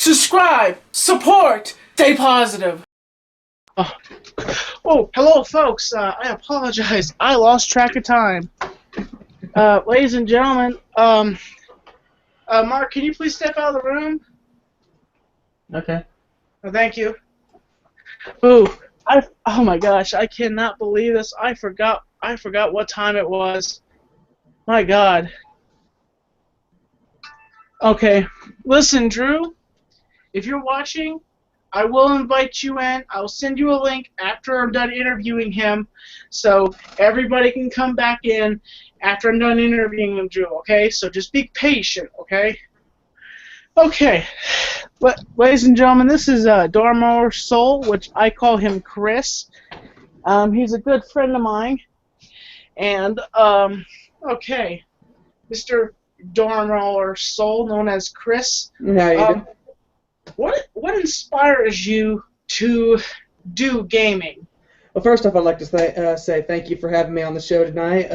subscribe, support, stay positive. Oh, hello, folks. I apologize. I lost track of time. Ladies and gentlemen, Mark, can you please step out of the room? Okay. Thank you. Ooh, oh my gosh, I cannot believe this. I forgot what time it was. My God. Okay, listen, Drew. If you're watching, I will invite you in. I'll send you a link after I'm done interviewing him, so everybody can come back in after I'm done interviewing him, Drew. Okay? So just be patient. Okay? Okay. Ladies and gentlemen, this is Darmorsoul, which I call him Chris. He's a good friend of mine, and okay, Mr. Darmorsoul, known as Chris. How you doing? What inspires you to do gaming? Well, first off, I'd like to say thank you for having me on the show tonight.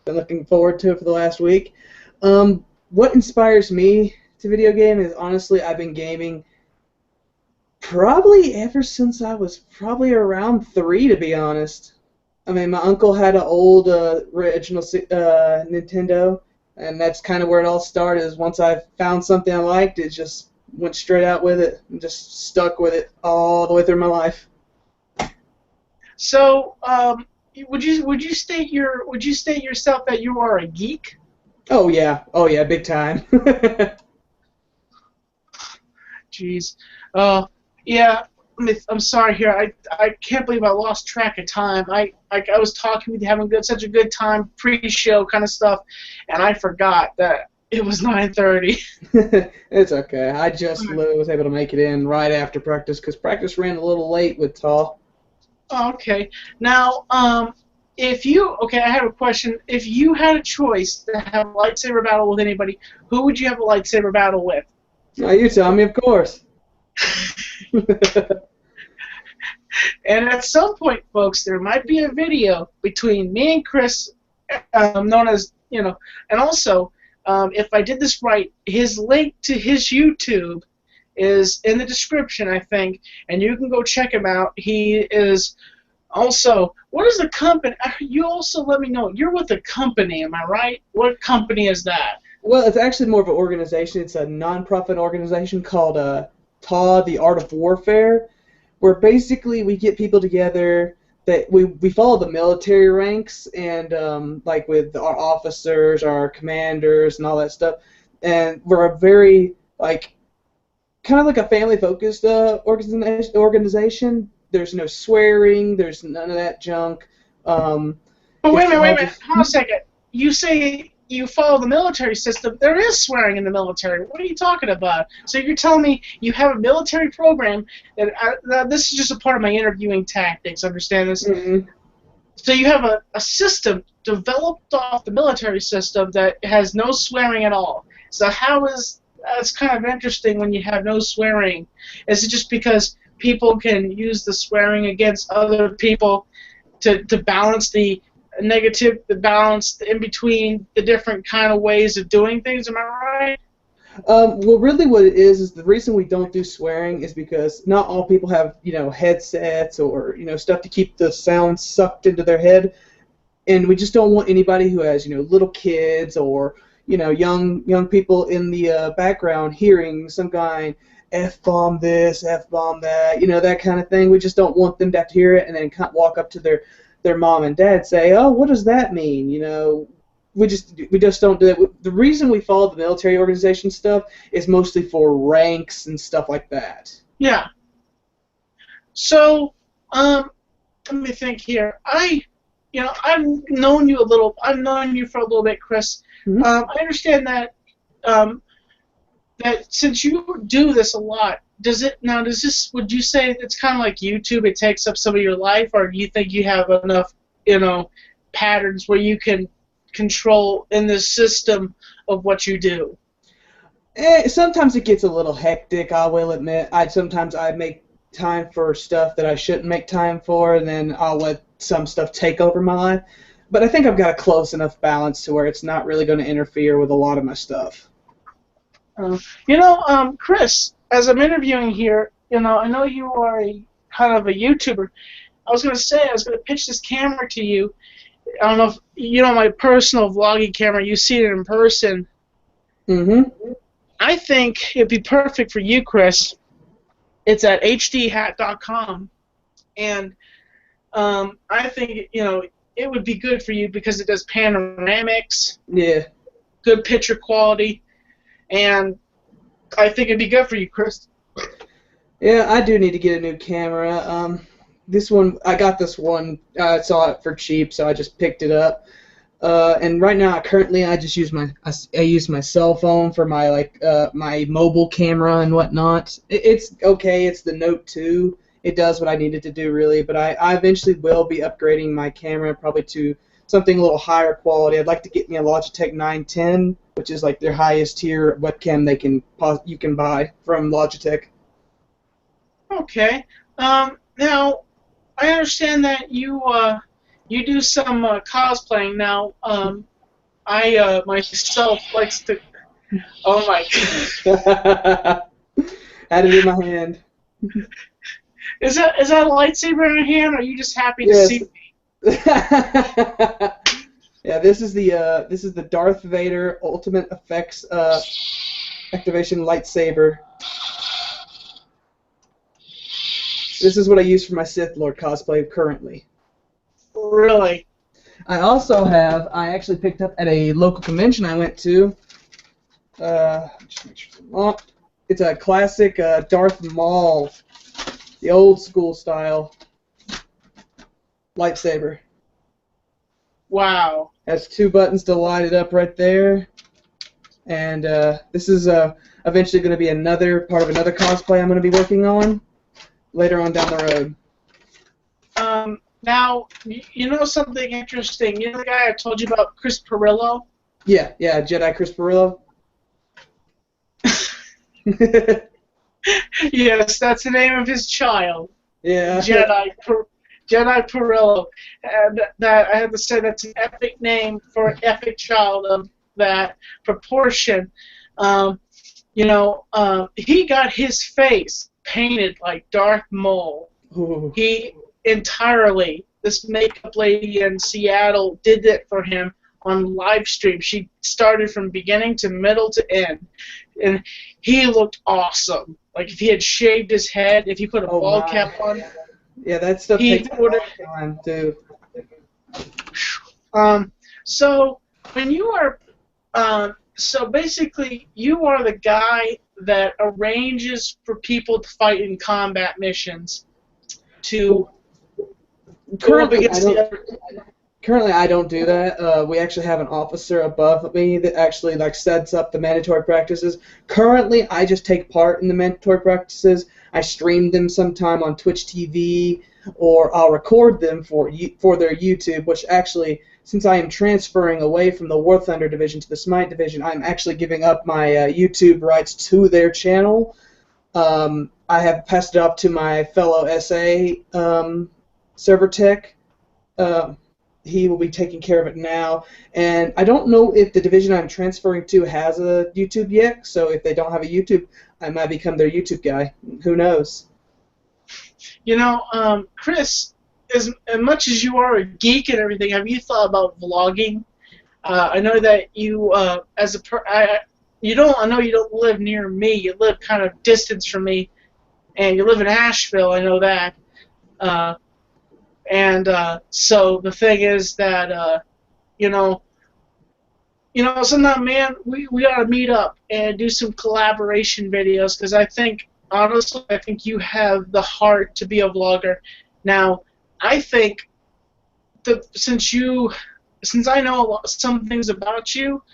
Been looking forward to it for the last week. What inspires me to video game is, honestly, I've been gaming probably ever since I was probably around 3, to be honest. I mean, my uncle had an old original Nintendo, and that's kind of where it all started. Is once I found something I liked, it just went straight out with it and just stuck with it all the way through my life. So, would you state yourself that you are a geek? Oh yeah, big time. Jeez. Yeah. I'm sorry here. I can't believe I lost track of time. I was talking with you, having such a good time, pre-show kind of stuff, and I forgot that it was 9:30. It's okay. I just was able to make it in right after practice because practice ran a little late with Tall. Okay. Now, I have a question. If you had a choice to have a lightsaber battle with anybody, who would you have a lightsaber battle with? Oh, you tell me, of course. And at some point, folks, there might be a video between me and Chris, known as, and also, if I did this right, his link to his YouTube is in the description, I think, and you can go check him out. He is also, what is the company? You also let me know. You're with a company, am I right? What company is that? Well, it's actually more of an organization. It's a non-profit organization called TAW, The Art of Warfare, where basically we get people together that we follow the military ranks and like with our officers, our commanders, and all that stuff. And we're a very kind of like a family-focused organization. There's no swearing. There's none of that junk. Oh, wait a minute. Hold on a second. You say you follow the military system. There is swearing in the military. What are you talking about? So you're telling me you have a military program that this is just a part of my interviewing tactics. Understand this? Mm-hmm. So you have a system developed off the military system that has no swearing at all. So that's kind of interesting when you have no swearing. Is it just because people can use the swearing against other people to balance the negative, the balance in between the different kind of ways of doing things? Am I right? Well, really what it is the reason we don't do swearing is because not all people have, headsets or, stuff to keep the sound sucked into their head. And we just don't want anybody who has, little kids or, young people in the background hearing some guy F-bomb this, F-bomb that, that kind of thing. We just don't want them to have to hear it and then walk up to their mom and dad say, oh, what does that mean? We just don't do that. The reason we follow the military organization stuff is mostly for ranks and stuff like that. Yeah. So, let me think here. I've known you for a little bit, Chris. Mm-hmm. I understand that that since you do this a lot, would you say it's kind of like YouTube, it takes up some of your life, or do you think you have enough, patterns where you can control in the system of what you do? Sometimes it gets a little hectic, I will admit. Sometimes I make time for stuff that I shouldn't make time for, and then I'll let some stuff take over my life. But I think I've got a close enough balance to where it's not really going to interfere with a lot of my stuff. Chris, as I'm interviewing here, I know you are a kind of a YouTuber. I was going to pitch this camera to you. I don't know if you know my personal vlogging camera. You see it in person. Mm-hmm. I think it'd be perfect for you, Chris. It's at hdhat.com, and I think it would be good for you because it does panoramics, Yeah. good picture quality, and I think it'd be good for you, Chris. Yeah, I do need to get a new camera. This one, I got this one. I saw it for cheap, so I just picked it up. And right now, currently, I just use I use my cell phone for my my mobile camera and whatnot. It's okay. It's the Note 2. It does what I need it to do, really. But I eventually will be upgrading my camera probably to something a little higher quality. I'd like to get me a Logitech 910, which is like their highest tier webcam you can buy from Logitech. Okay. Now, I understand that you do some cosplaying. Now, I myself likes to. Oh my God. Had it in my hand. Is that a lightsaber in your hand, or are you just happy to Yes. see me? Yeah, this is the Darth Vader Ultimate Effects activation lightsaber. This is what I use for my Sith Lord cosplay currently. Really? I actually picked up at a local convention I went to. Just make sure it's unlocked. It's a classic Darth Maul, the old school style lightsaber. Wow. Has 2 buttons to light it up right there. And this is eventually going to be another part of another cosplay I'm going to be working on later on down the road. Now, you know something interesting? You know the guy I told you about, Chris Perillo? Yeah, Jedi Chris Perillo. Yes, that's the name of his child. Yeah. Jedi Perillo. And that I have to say that's an epic name for an epic child of that proportion. He got his face painted like Darth Maul. Ooh. This makeup lady in Seattle did it for him on live stream. She started from beginning to middle to end, and he looked awesome. Like if he had shaved his head, if he put a bald cap on. Yeah, that stuff He takes a would long time too. So when you are, so basically you are the guy that arranges for people to fight in combat missions to go up against the other. Currently, I don't do that. We actually have an officer above me that actually sets up the mandatory practices. Currently, I just take part in the mandatory practices. I stream them sometime on Twitch TV, or I'll record them for their YouTube. Which actually, since I am transferring away from the War Thunder division to the Smite division, I'm actually giving up my YouTube rights to their channel. I have passed it off to my fellow SA server tech. He will be taking care of it now, and I don't know if the division I'm transferring to has a YouTube yet, so if they don't have a YouTube, I might become their YouTube guy. Who knows? Chris, as much as you are a geek and everything, have you thought about vlogging? I know that you, I know you don't live near me. You live kind of distance from me, and you live in Asheville. I know that. So the thing is that, sometime, man, we ought to meet up and do some collaboration videos, because honestly, I think you have the heart to be a vlogger. Now, I think since I know some things about you,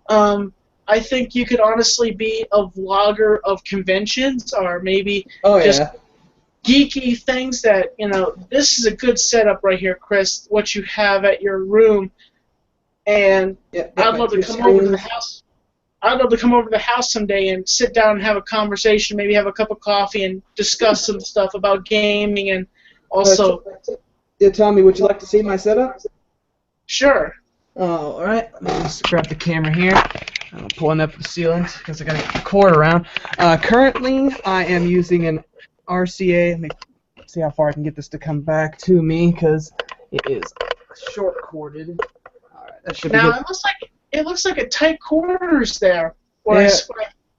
I think you could honestly be a vlogger of conventions, or maybe geeky things that, this is a good setup right here, Chris, what you have at your room. And I'd love to come over to the house. I'd love to come over to the house someday and sit down and have a conversation, maybe have a cup of coffee and discuss some stuff about gaming, and also... Tommy, would you like to see my setup? Sure. Alright, let me just grab the camera here. I'm pulling up the ceilings because I got a cord around. Currently, I am using an RCA. Let me see how far I can get this to come back to me because it is short corded. All right, that should be Now good. it looks like a tight quarters there. What I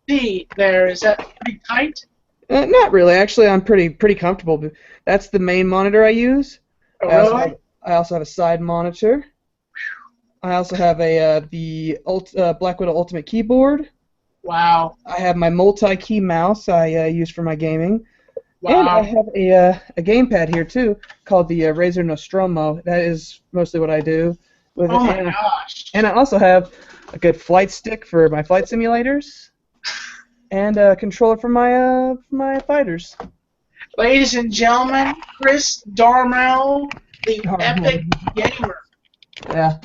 see there, is that pretty tight? Not really. Actually, I'm pretty comfortable. That's the main monitor I use. Oh, I really? also have a side monitor. I also have the Black Widow Ultimate keyboard. Wow. I have my multi-key mouse I use for my gaming. And I Wow. have a gamepad here too called the Razer Nostromo. That is mostly what I do with Oh it. my gosh. And I also have a good flight stick for my flight simulators, and a controller for my fighters. Ladies and gentlemen, Chris Darmorsoul, the epic gamer. Yeah.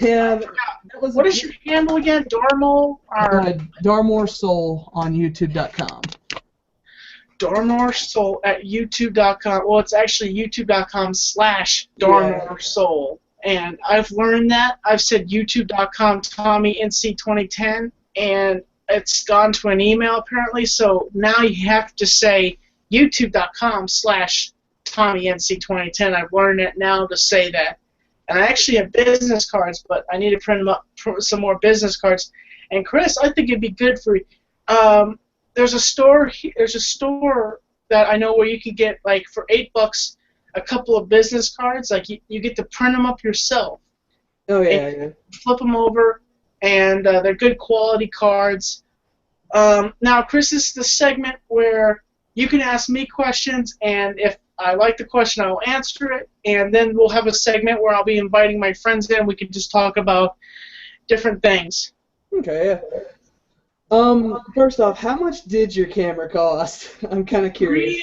Yeah. That was What is your handle again? Darmorsoul or Darmorsoul on YouTube.com. Darmorsoul at YouTube.com. Well, it's actually YouTube.com/Darmorsoul. And I've learned that. I've said YouTube.com TommyNC2010, and it's gone to an email apparently. So now you have to say YouTube.com/TommyNC2010. I've learned it now to say that. And I actually have business cards, but I need to print them up for some more business cards. And Chris, I think it'd be good for you. There's a store that I know where you can get, like, for $8 a couple of business cards. Like, you get to print them up yourself. Oh yeah. Flip them over, and they're good quality cards. Now, Chris, this is the segment where you can ask me questions, and if I like the question, I will answer it, and then we'll have a segment where I'll be inviting my friends in. We can just talk about different things. Okay. Yeah. First off, how much did your camera cost? I'm kind of curious.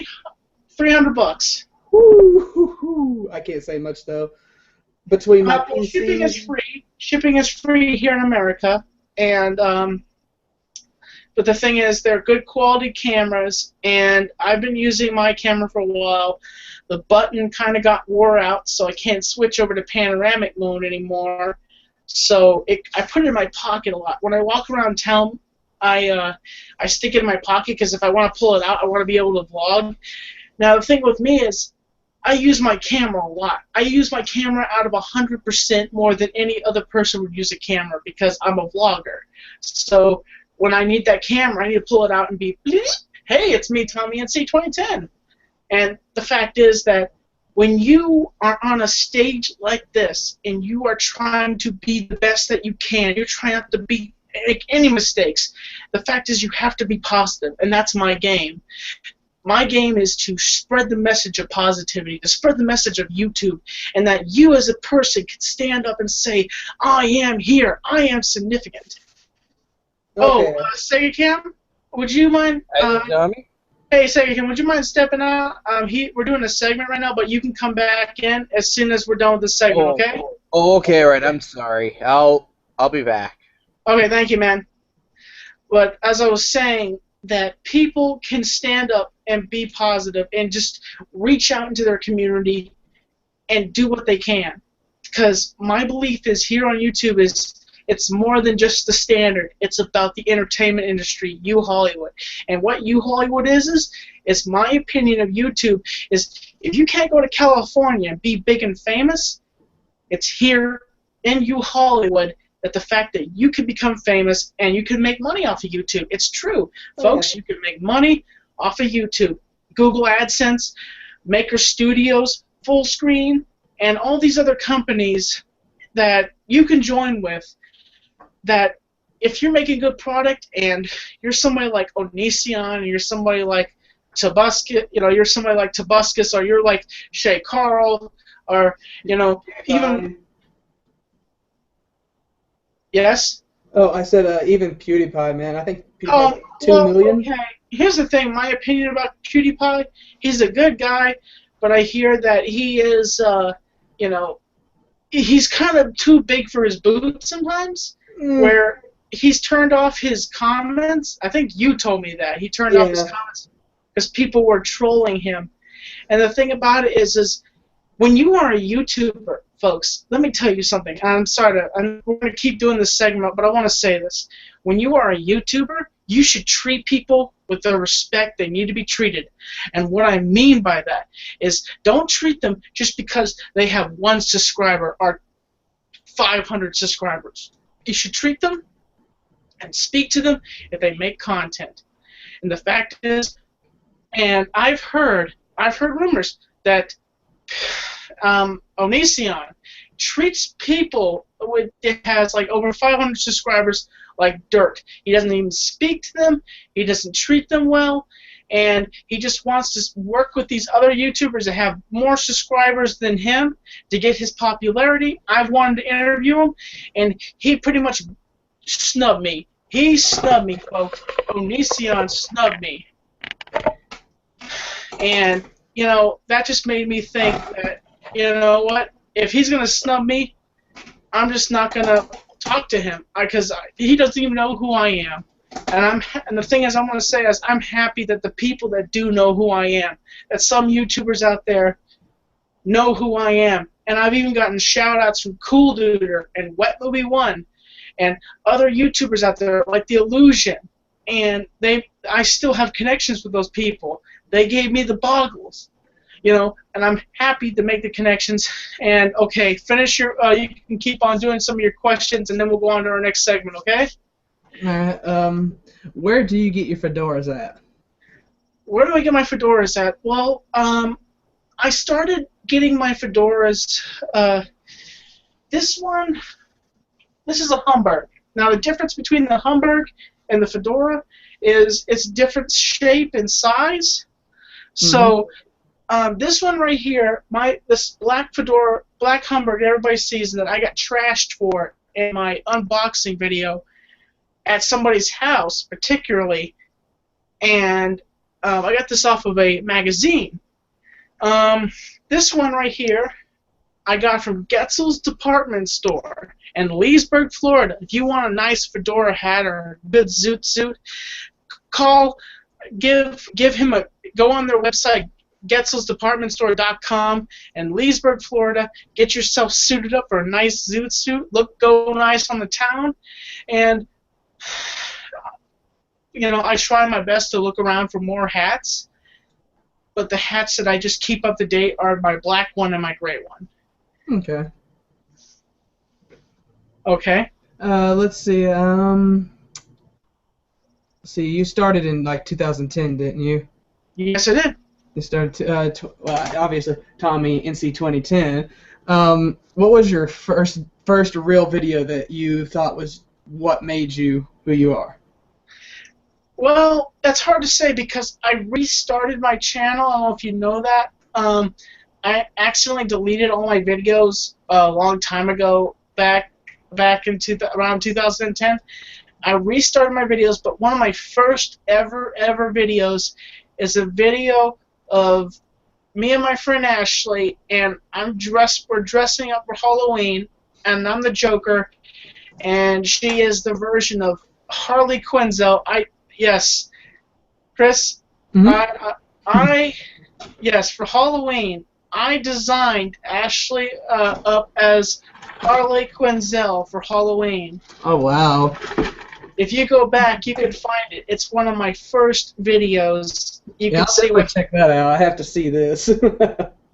$300. Woo, I can't say much though. Between my PC, shipping is free. Shipping is free here in America, and but the thing is, they're good quality cameras, and I've been using my camera for a while. The button kind of got wore out, so I can't switch over to panoramic mode anymore. So I put it in my pocket a lot. When I walk around town, I stick it in my pocket because if I want to pull it out, I want to be able to vlog. Now the thing with me is, I use my camera a lot. I use my camera out of 100% more than any other person would use a camera because I'm a vlogger. So when I need that camera, I need to pull it out and be, hey, it's me, TommyNC2010. And the fact is that when you are on a stage like this and you are trying to be the best that you can, you're trying not to make any mistakes, the fact is you have to be positive, and that's my game. My game is to spread the message of positivity, to spread the message of YouTube, and that you as a person can stand up and say, I am here, I am significant. Okay. Oh, Sega Cam, would you mind? Hey, Sega Cam, would you mind stepping out? We're doing a segment right now, but you can come back in as soon as we're done with the segment, okay? Oh, okay, right. I'm sorry. I'll be back. Okay, thank you, man. But as I was saying, that people can stand up and be positive and just reach out into their community and do what they can. Because my belief is here on YouTube it's more than just the standard. It's about the entertainment industry, you Hollywood. And what you Hollywood is my opinion of YouTube, is if you can't go to California and be big and famous, it's here in you Hollywood that the fact that you can become famous and you can make money off of YouTube. It's true. Folks, you can make money off of YouTube. Google AdSense, Maker Studios, Full Screen, and all these other companies that you can join with, that if you're making a good product and you're somebody like Onision, and you're somebody like Tobuscus, you're somebody like Tobuscus, or you're like Shay Carl, or, even... Yes? Oh, I said even PewDiePie, man. I think PewDiePie 2 million. Okay. Here's the thing. My opinion about PewDiePie, he's a good guy, but I hear that he is, he's kind of too big for his boots sometimes, where he's turned off his comments. I think you told me that. He turned off his comments because people were trolling him. And the thing about it is when you are a YouTuber, folks, let me tell you something. I'm sorry we're going to keep doing this segment, but I want to say this. When you are a YouTuber, you should treat people with the respect they need to be treated. And what I mean by that is don't treat them just because they have 1 subscriber or 500 subscribers. You should treat them and speak to them if they make content. And the fact is, and I've heard rumors that Onision treats people that has like over 500 subscribers like dirt. He doesn't even speak to them. He doesn't treat them well. And he just wants to work with these other YouTubers that have more subscribers than him to get his popularity. I've wanted to interview him, and he pretty much snubbed me. He snubbed me, folks. Onision snubbed me. And, you know, that just made me think that, you know what, if he's going to snub me, I'm just not going to talk to him because he doesn't even know who I am. And the thing is, I'm going to say is I'm happy that the people that do know who I am, that some YouTubers out there know who I am. And I've even gotten shout-outs from Cool Duder and Wet Movie 1 and other YouTubers out there like The Illusion. And I still have connections with those people. They gave me the boggles, you know, and I'm happy to make the connections. And, okay, finish your you can keep on doing some of your questions, and then we'll go on to our next segment, okay? All right. Where do you get your fedoras at? Where do I get my fedoras at? Well, I started getting my fedoras. This is a Hamburg. Now, the difference between the Hamburg and the fedora is it's different shape and size. So this one right here, this black fedora, black Hamburg, everybody sees that I got trashed for in my unboxing video at somebody's house, particularly, and I got this off of a magazine. This one right here, I got from Getzel's Department Store in Leesburg, Florida. If you want a nice fedora hat or a good zoot suit, give him a go on their website, Getzel'sDepartmentStore.com in Leesburg, Florida. Get yourself suited up for a nice zoot suit. Go nice on the town, and you know I try my best to look around for more hats. But the hats that I just keep up to date are my black one and my gray one. Okay. Okay. Let's see. See, you started in like 2010, didn't you? Yes, I did. You started, obviously, Tommy NC 2010. What was your first real video that you thought was what made you who you are? Well, that's hard to say because I restarted my channel. I don't know if you know that. I accidentally deleted all my videos a long time ago, back in around 2010. I restarted my videos, but one of my first ever videos is a video of me and my friend Ashley, and we're dressing up for Halloween, and I'm the Joker, and she is the version of Harley Quinzel. Yes, Chris, yes, for Halloween, I designed Ashley up as Harley Quinzel for Halloween. Oh, wow. If you go back, you can find it. It's one of my first videos. You can see what. Check that out. I have to see this.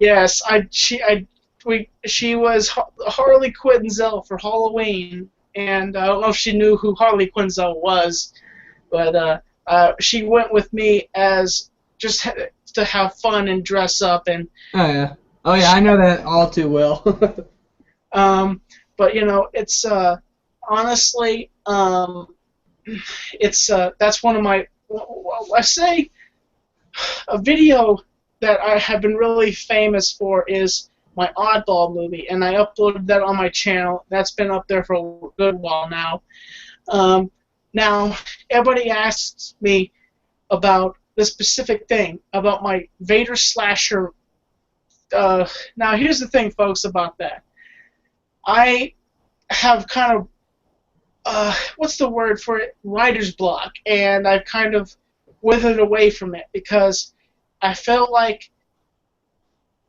Yes, she was Harley Quinzel for Halloween, and I don't know if she knew who Harley Quinzel was, but she went with me as just to have fun and dress up and. Oh yeah, I know that all too well. But you know, it's honestly, it's that's one of my. I say a video that I have been really famous for is my Oddball movie, and I uploaded that on my channel. That's been up there for a good while now. Now, everybody asks me about the specific thing, about my Vader slasher. Now, here's the thing, folks, about that. I have kind of, what's the word for it? Writer's block, and I've kind of withered away from it because I felt like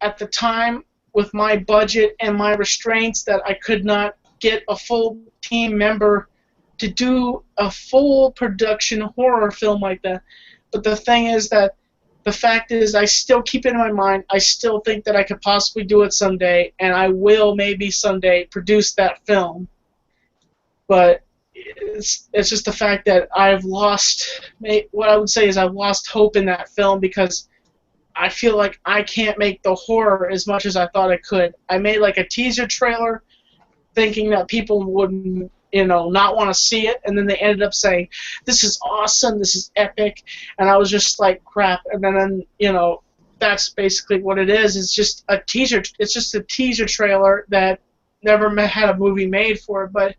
at the time with my budget and my restraints that I could not get a full team member to do a full production horror film like that. But the thing is that the fact is I still keep it in my mind. I still think that I could possibly do it someday, and I will maybe someday produce that film. But it's just the fact that I've lost, what I would say is I've lost hope in that film because I feel like I can't make the horror as much as I thought I could. I made like a teaser trailer thinking that people would, not want to see it, and then they ended up saying, "This is awesome, this is epic," and I was just like, crap. And then, that's basically what it is. It's just a teaser. It's just a teaser trailer that never had a movie made for it, but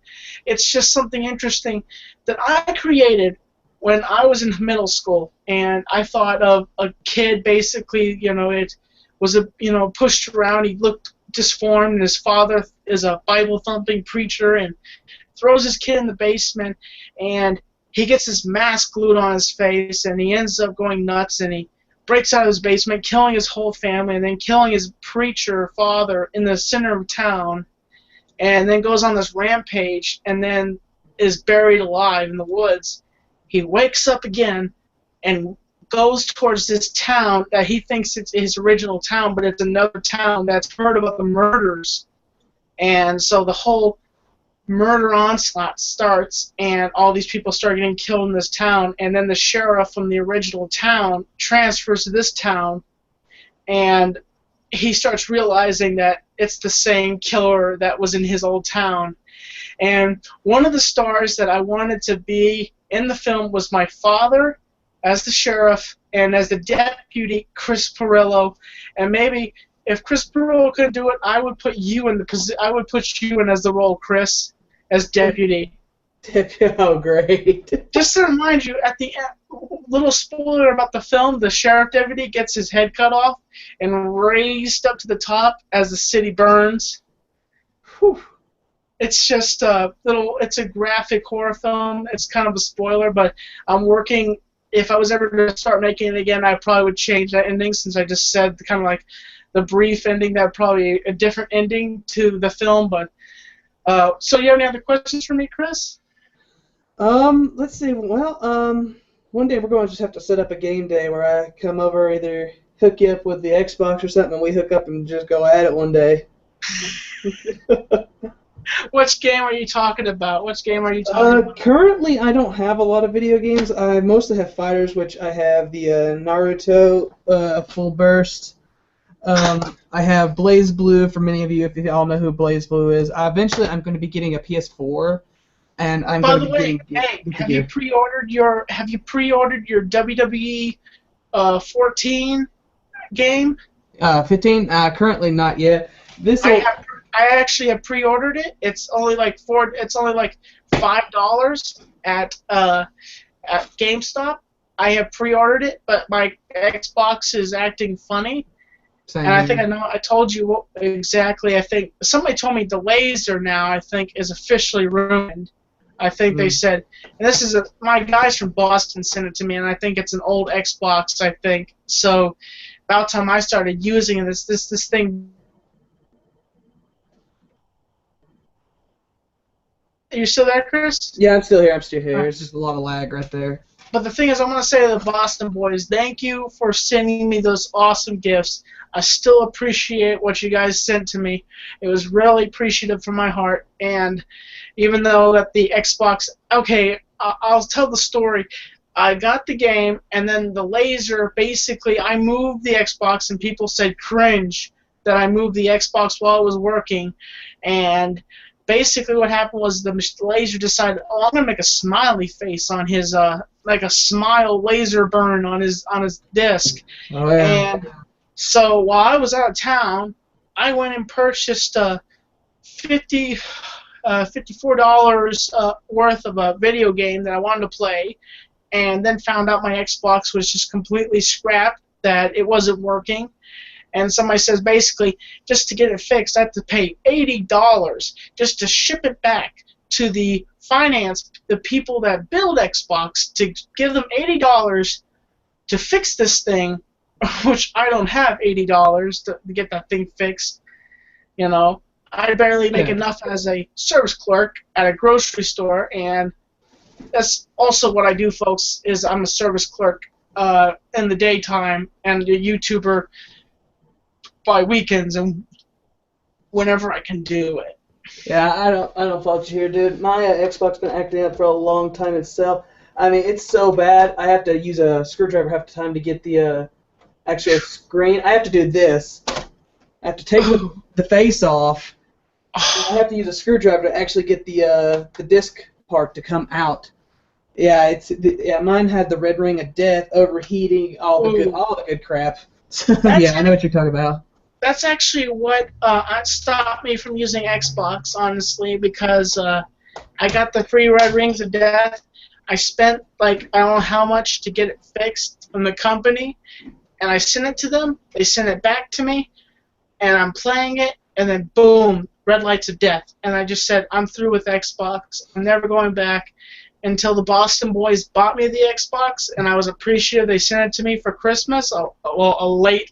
it's just something interesting that I created when I was in middle school, and I thought of a kid basically, it was pushed around. He looked disformed, and his father is a Bible-thumping preacher, and throws his kid in the basement, and he gets his mask glued on his face, and he ends up going nuts, and he breaks out of his basement, killing his whole family, and then killing his preacher father in the center of town, and then goes on this rampage, and then is buried alive in the woods. He wakes up again and goes towards this town that he thinks it's his original town, but it's another town that's heard about the murders. And so the whole murder onslaught starts, and all these people start getting killed in this town, and then the sheriff from the original town transfers to this town, and he starts realizing that it's the same killer that was in his old town. And one of the stars that I wanted to be in the film was my father as the sheriff, and as the deputy, Chris Pirillo. And maybe if Chris Pirillo could do it, I would put you in as the role, Chris, as deputy. Oh, great. Just to remind you, at the end, little spoiler about the film, the sheriff deputy gets his head cut off and raised up to the top as the city burns. Whew. It's just it's a graphic horror film. It's kind of a spoiler, but I'm working. If I was ever to start making it again, I probably would change that ending, since I just said kind of like the brief ending. That probably a different ending to the film. But so you have any other questions for me, Chris? Let's see. Well, one day we're going to just have to set up a game day where I come over, either hook you up with the Xbox or something, and we hook up and just go at it one day. Which game are you talking about? About? Currently, I don't have a lot of video games. I mostly have fighters, which I have the Naruto Full Burst. I have Blaze Blue, for many of you, if you all know who Blaze Blue is. Eventually, I'm going to be getting a PS4, and I'm By going the to way, be getting. have you pre-ordered your WWE 14 game? 15? Currently not yet. I actually have pre-ordered it. It's only like $5 at GameStop. I have pre-ordered it, but my Xbox is acting funny. Same. And I think I told you what exactly. I think somebody told me the laser now, I think, is officially ruined. I think they said, and this is my guys from Boston sent it to me, and I think it's an old Xbox, I think. So about time I started using it, this thing. Are you still there, Chris? Yeah, I'm still here. There's just a lot of lag right there. But the thing is, I'm going to say to the Boston boys, thank you for sending me those awesome gifts. I still appreciate what you guys sent to me. It was really appreciative from my heart. And even though that the Xbox, okay, I'll tell the story. I got the game, and then the laser, basically, I moved the Xbox, and people said cringe that I moved the Xbox while it was working. And basically what happened was the laser decided, oh, I'm going to make a smiley face on his, like a smile laser burn on his disc. Oh, yeah. And so while I was out of town, I went and purchased $54 worth of a video game that I wanted to play, and then found out my Xbox was just completely scrapped, that it wasn't working. And somebody says, basically, just to get it fixed, I have to pay $80 just to ship it back to the people that build Xbox, to give them $80 to fix this thing, which I don't have $80 to get that thing fixed. You know, I barely make enough as a service clerk at a grocery store, and that's also what I do, folks, is I'm a service clerk in the daytime and a YouTuber by weekends and whenever I can do it. Yeah, I don't fault you here, dude. My Xbox been acting up for a long time itself. I mean, it's so bad. I have to use a screwdriver half the time to get the actual screen. I have to do this. I have to take the face off. I have to use a screwdriver to actually get the disc part to come out. Yeah, mine had the red ring of death, overheating, all the good crap. Yeah, I know what you're talking about. That's actually what stopped me from using Xbox, honestly, because I got the free red rings of death. I spent, like, I don't know how much to get it fixed from the company, and I sent it to them. They sent it back to me, and I'm playing it, and then boom, red lights of death. And I just said, I'm through with Xbox. I'm never going back until the Boston boys bought me the Xbox, and I was appreciative they sent it to me for Christmas. A late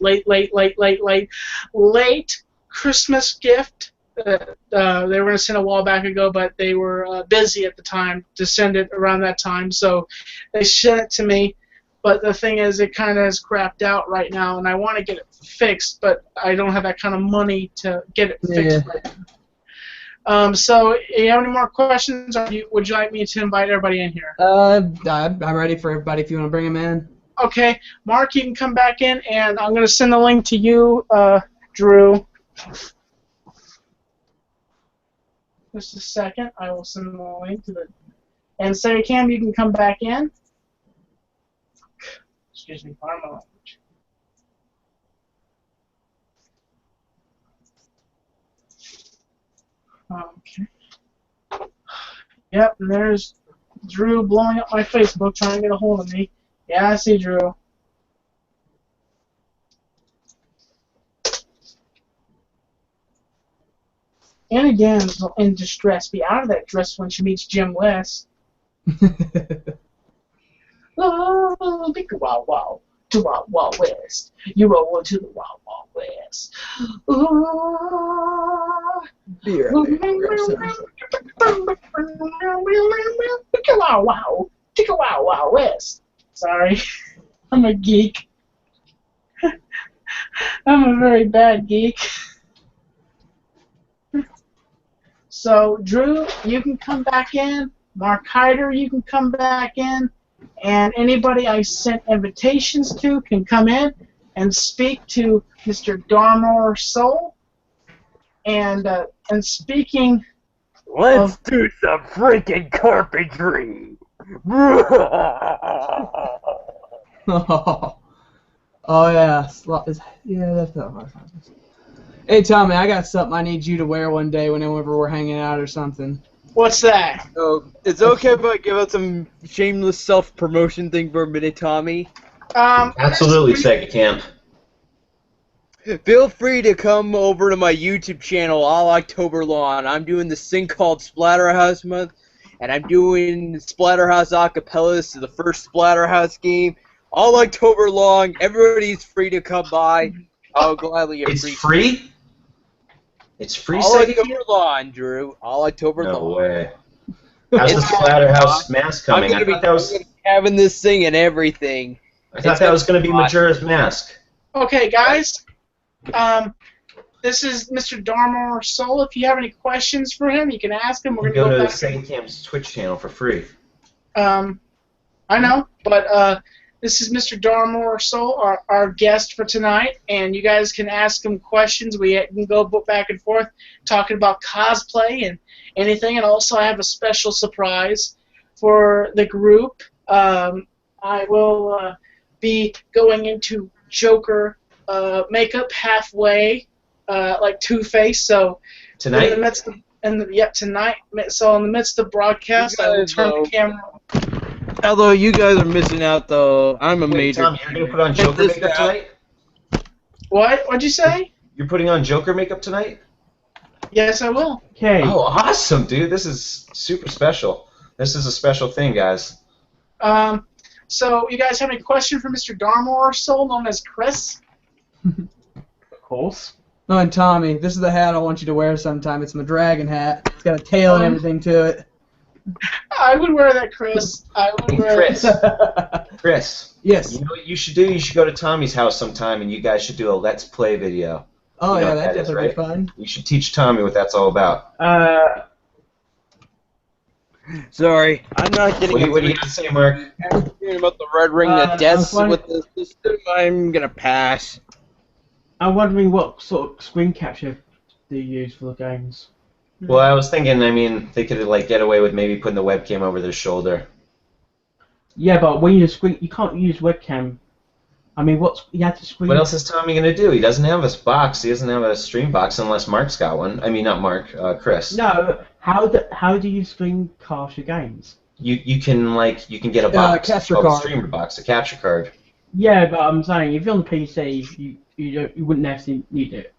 Christmas gift. They were going to send a while back ago, but they were busy at the time to send it around that time, so they sent it to me. But the thing is, it kind of is crapped out right now, and I want to get it fixed, but I don't have that kind of money to get it fixed right now. So, you have any more questions, or would you like me to invite everybody in here? I'm ready for everybody if you want to bring them in. Okay, Mark, you can come back in, and I'm going to send the link to you, Drew. Just a second, I will send the link to the... And Sarah Cam, you can come back in. Excuse me, pardon my language. Okay. Yep, and there's Drew blowing up my Facebook trying to get a hold of me. Yeah, I see Drew. And again, in distress, be out of that dress when she meets Jim West. Oh, big wow wow, to wow wow west. You roll to the wow wow west. Oh, wow wow, take a wow wow west. Sorry, I'm a geek. I'm a very bad geek. So, Drew, you can come back in. Mark Hyder, you can come back in. And anybody I sent invitations to can come in and speak to Mr. Darmorsoul. And speaking Let's do some freaking carpentry! Oh yeah, yeah, that's not my fault. Hey Tommy, I got something I need you to wear one day whenever we're hanging out or something. What's that? So, it's okay if I give out some shameless self-promotion thing for a minute, Tommy? Absolutely, Sega Camp. Feel free to come over to my YouTube channel all October long. I'm doing this thing called Splatterhouse Month, and I'm doing Splatterhouse Acapellas to the first Splatterhouse game. All October long, everybody's free to come by. I'll gladly appreciate it. It's free? It's free, All Sega October Camp? long, Drew. All October long. No way. How's the Splatterhouse mask coming? I thought that was having this thing and everything. I thought that was going to be Majora's Mask. Okay, guys. This is Mr. Darmorsoul. If you have any questions for him, you can ask him. We're You going go to to back. Sega Camp's Twitch channel for free. I know, but this is Mr. Darmorsoul, our guest for tonight, and you guys can ask him questions. We can go back and forth talking about cosplay and anything, and also I have a special surprise for the group. I will be going into Joker makeup halfway, like Two-Face, so Tonight? in the midst of, tonight. So in the midst of broadcast, I will turn the camera. Although you guys are missing out, though, I'm a Wait, major. Tom, you're going to put on Joker this makeup out. tonight? What'd you say? You're putting on Joker makeup tonight? Yes, I will. Okay. Oh, awesome, dude. This is super special. This is a special thing, guys. So you guys have any question for Mr. Darmorsoul, known as Chris? Of course. Oh, and Tommy, this is the hat I want you to wear sometime. It's my dragon hat. It's got a tail and everything to it. I would wear that, Chris. I would wear Chris. it. Chris. Yes. You know what you should do? You should go to Tommy's house sometime, and you guys should do a Let's Play video. Oh, You know yeah, what that'd that is, definitely be right? fun. You should teach Tommy what that's all about. Sorry, I'm not getting. What do you got to say, Mark? After hearing about the Red Ring that deaths with the system, I'm gonna pass. I'm wondering what sort of screen capture do you use for the games? Well, I was thinking, I mean, they could like get away with maybe putting the webcam over their shoulder. Yeah, but when you screen, you can't use webcam. I mean, you have to screen. What else is Tommy gonna do? He doesn't have a box. He doesn't have a stream box unless Mark's got one. I mean, not Mark, Chris. No, how do you screencast your games? You can get a box, capture called a card. streamer box, a capture card. Yeah, but I'm saying if you're on the PC, you wouldn't necessarily need it.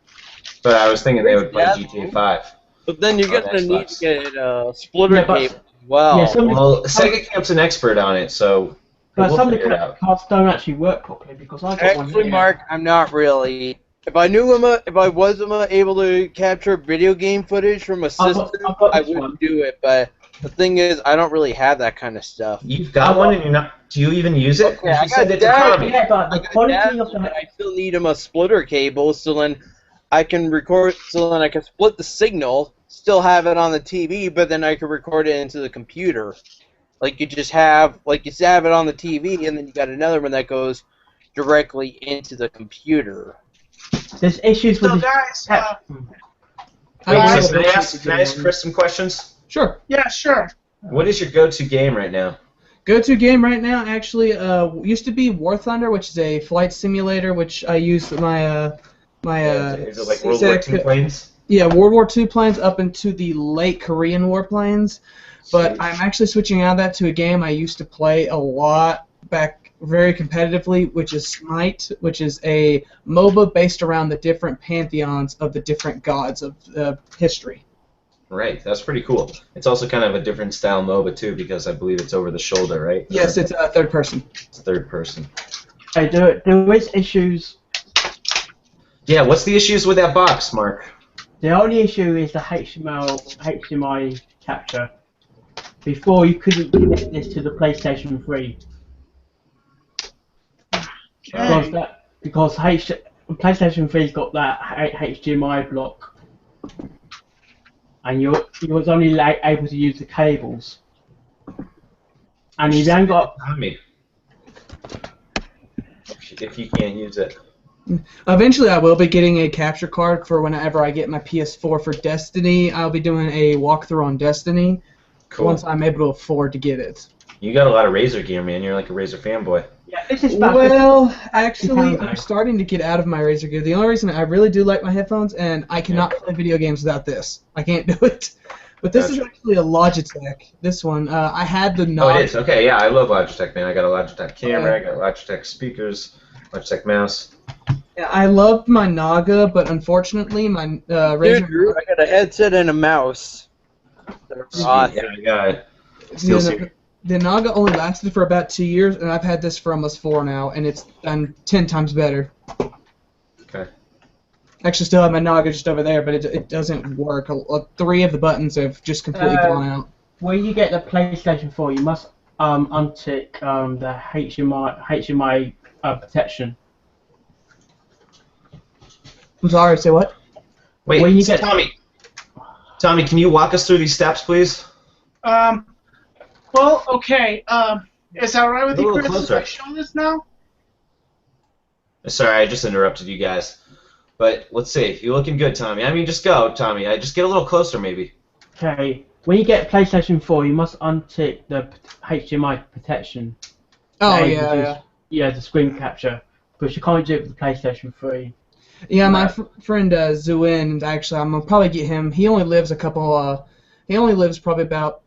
But I was thinking they would play Yeah. GTA 5. But then you're On gonna need Xbox. to get a splitter Yeah, but- cable as well. Yeah, some- Well, Sega Camp's an expert on it, so But we'll some of figure the it out. cards don't actually work properly because I got one Actually, here. Mark, I'm not really. If I was able to capture video game footage from a I've system, got I this would one. do it. But the thing is, I don't really have that kind of stuff. You've got one, and you're not. Do you even use it? Okay, I You said got it to that. Tommy. Yeah, but I the got quality that, of the but I still need a splitter cable, so then I can record. So then I can split the signal, still have it on the TV, but then I can record it into the computer. Like you have it on the TV, and then you got another one that goes directly into the computer. There's issues with So, this. guys, Wait, Alright. so can I ask Chris some questions? Sure. yeah, sure. What is your go-to game right now? Go-to game right now actually used to be War Thunder, which is a flight simulator, which I use my Is it like World War II planes? Yeah, World War II planes up into the late Korean War planes. But Sweet. I'm actually switching out of that to a game I used to play a lot back very competitively, which is Smite, which is a MOBA based around the different pantheons of the different gods of history. Right, that's pretty cool. It's also kind of a different style MOBA too, because I believe it's over the shoulder, right? Yes, it's third person. It's third person. Hey, there is issues. Yeah, what's the issues with that box, Mark? The only issue is the HDMI capture. Before you couldn't connect this to the PlayStation 3 because PlayStation 3's got that HDMI block, and you was only able to use the cables. And you then got Tommy. If you can't use it. Eventually, I will be getting a capture card for whenever I get my PS4 for Destiny. I'll be doing a walkthrough on Destiny once I'm able to afford to get it. You got a lot of Razer gear, man. You're like a Razer fanboy. yeah, this is about Well, actually, £50. I'm starting to get out of my Razer gear. The only reason I really do like my headphones, and I cannot play video games without this. I can't do it. But this is Gotcha. actually a Logitech. This one, I had the Oh, Nog. it is. Okay, yeah, I love Logitech, man. I got a Logitech camera, I got Logitech speakers, Logitech mouse. Yeah, I loved my Naga, but unfortunately, my Razer. Dude, I got a headset and a mouse. They're awesome. Yeah, I got it. Steel Series. The Naga only lasted for about 2 years, and I've had this for almost 4 now, and it's done 10 times better. Okay. Actually, still have my Naga just over there, but it doesn't work. 3 of the buttons have just completely gone out. when you get the PlayStation 4, you must untick the HDMI protection. I'm sorry, say what? Wait, When you so get- Tommy, can you walk us through these steps, please? Well, okay. Is that alright with A you, little Chris? closer. Am I showing this now? Sorry, I just interrupted you guys. But let's see. You're looking good, Tommy. I mean, just go, Tommy. Just get a little closer, maybe. Okay, when you get PlayStation 4, you must untick the HDMI protection. Oh, That yeah, enables yeah. the screen capture, because you can't do it with the PlayStation 3. Yeah, my friend Zuin, actually, I'm gonna probably get him. He only lives probably about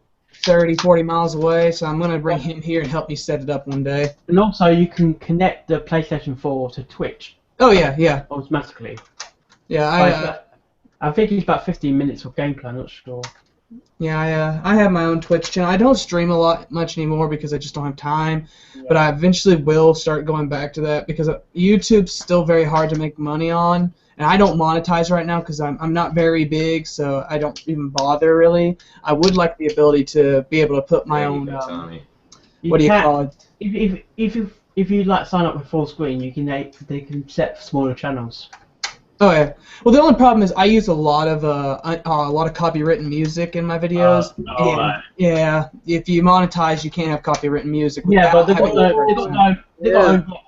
30, 40 miles away, so I'm gonna bring him here and help me set it up one day. And also, you can connect the PlayStation 4 to Twitch Oh yeah, yeah, automatically. yeah. I think it's about 15 minutes of gameplay, I'm not sure. I have my own Twitch channel. I don't stream much anymore because I just don't have time. But I eventually will start going back to that because YouTube's still very hard to make money on, and I don't monetize right now because I'm not very big, so I don't even bother really. I would like the ability to be able to put my There you own. go, Tommy. What do you call it? If you like sign up with full screen, they can set smaller channels. Oh yeah. Well, the only problem is I use a lot of copywritten music in my videos. Alright. Yeah, if you monetize, you can't have copywritten music. Yeah, but they've got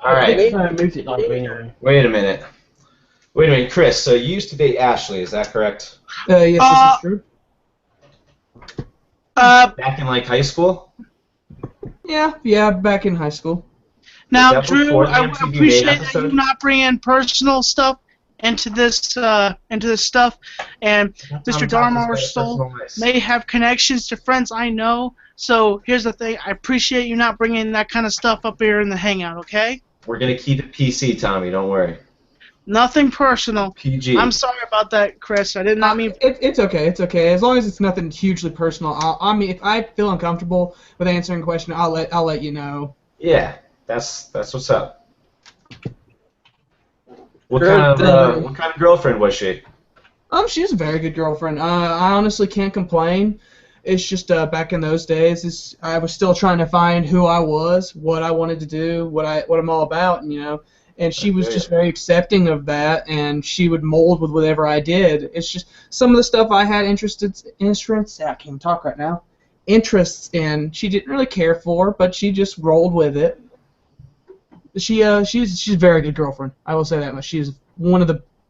Alright. no music library anyway. Wait a minute, Chris. So you used to date Ashley, is that correct? Yes, this is true. Back in like high school? Yeah, back in high school. Now, that Drew, before the I MTV appreciate Main that episode? you not bringing personal stuff into this stuff. And Mr. Darmorsoul may have connections to friends I know. So here's the thing: I appreciate you not bringing that kind of stuff up here in the hangout. Okay? We're gonna keep it PC, Tommy. Don't worry. Nothing personal. PG. I'm sorry about that, Chris. I did not mean. It's okay. It's okay. As long as it's nothing hugely personal. I mean, if I feel uncomfortable with answering a question, I'll let you know. Yeah, that's what's up. What kind of girlfriend was she? She's a very good girlfriend. I honestly can't complain. It's just back in those days, I was still trying to find who I was, what I wanted to do, what I'm all about, And she was just very accepting of that, and she would mold with whatever I did. It's just some of the stuff I had interests. I can't talk right now. Interests in, she didn't really care for, but she just rolled with it. She's a very good girlfriend. I will say that much. She's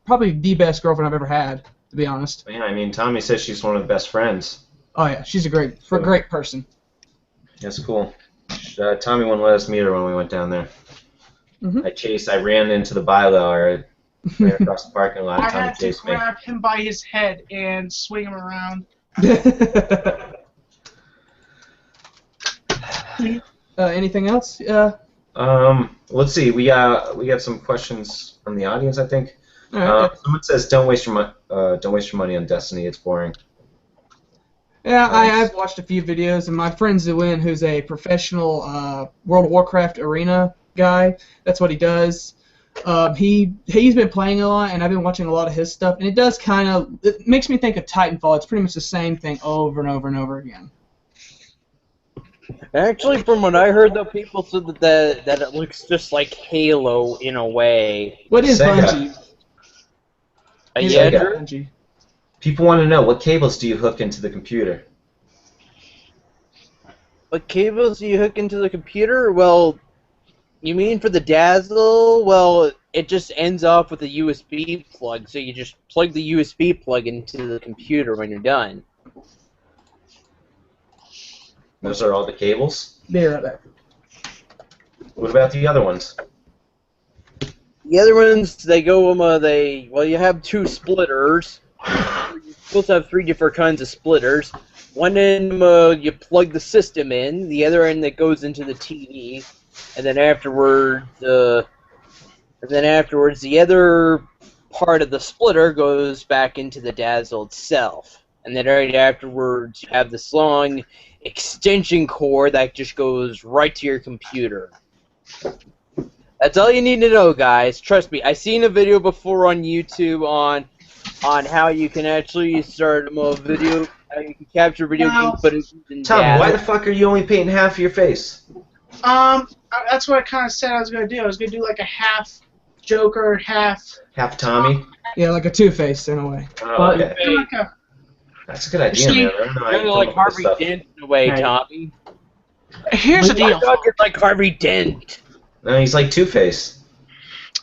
probably the best girlfriend I've ever had, to be honest. Yeah, I mean, Tommy says she's one of the best friends. Oh yeah, she's a great person. That's cool. Tommy wouldn't let us meet her when we went down there. Mm-hmm. I ran into the bylaw, ran across the parking lot, I and Tommy had to chased me. grab him by his head and swing him around. Anything else? Let's see. We got some questions from the audience, I think. All right. Someone says, "Don't waste your money on Destiny. It's boring." Yeah, I've watched a few videos, and my friend Zuin, who's a professional World of Warcraft arena guy, that's what he does. He's been playing a lot, and I've been watching a lot of his stuff, and it makes me think of Titanfall. It's pretty much the same thing over and over and over again. Actually, from what I heard, though, people said that it looks just like Halo in a way. What is Sega. Bungie? Yeah, Sega. Drew? Bungie. People want to know, what cables do you hook into the computer? What cables do you hook into the computer? Well, you mean for the Dazzle? Well, it just ends off with a USB plug, so you just plug the USB plug into the computer when you're done. Those are all the cables? Be right back. What about the other ones? The other ones, you have two splitters. You're supposed to have 3 different kinds of splitters. One end, you plug the system in. The other end that goes into the TV, and then afterwards, the other part of the splitter goes back into the Dazzle itself. And then right afterwards, you have this long extension cord that just goes right to your computer. That's all you need to know, guys. Trust me. I seen a video before on YouTube on how you can actually start a video. How you can capture video game footage using Tommy, why Dazzle. the fuck are you only painting half of your face? That's what I kind of said I was gonna do. I was gonna do like a half Joker, half. Half Tommy? Yeah, like a Two-Face in a way. Oh, okay. Like a, That's a good idea, man. I don't know how you Kind of come like up with Harvey stuff. Dent in a way, Hey. Tommy. here's the deal. It's like Harvey Dent. No, he's like Two-Face.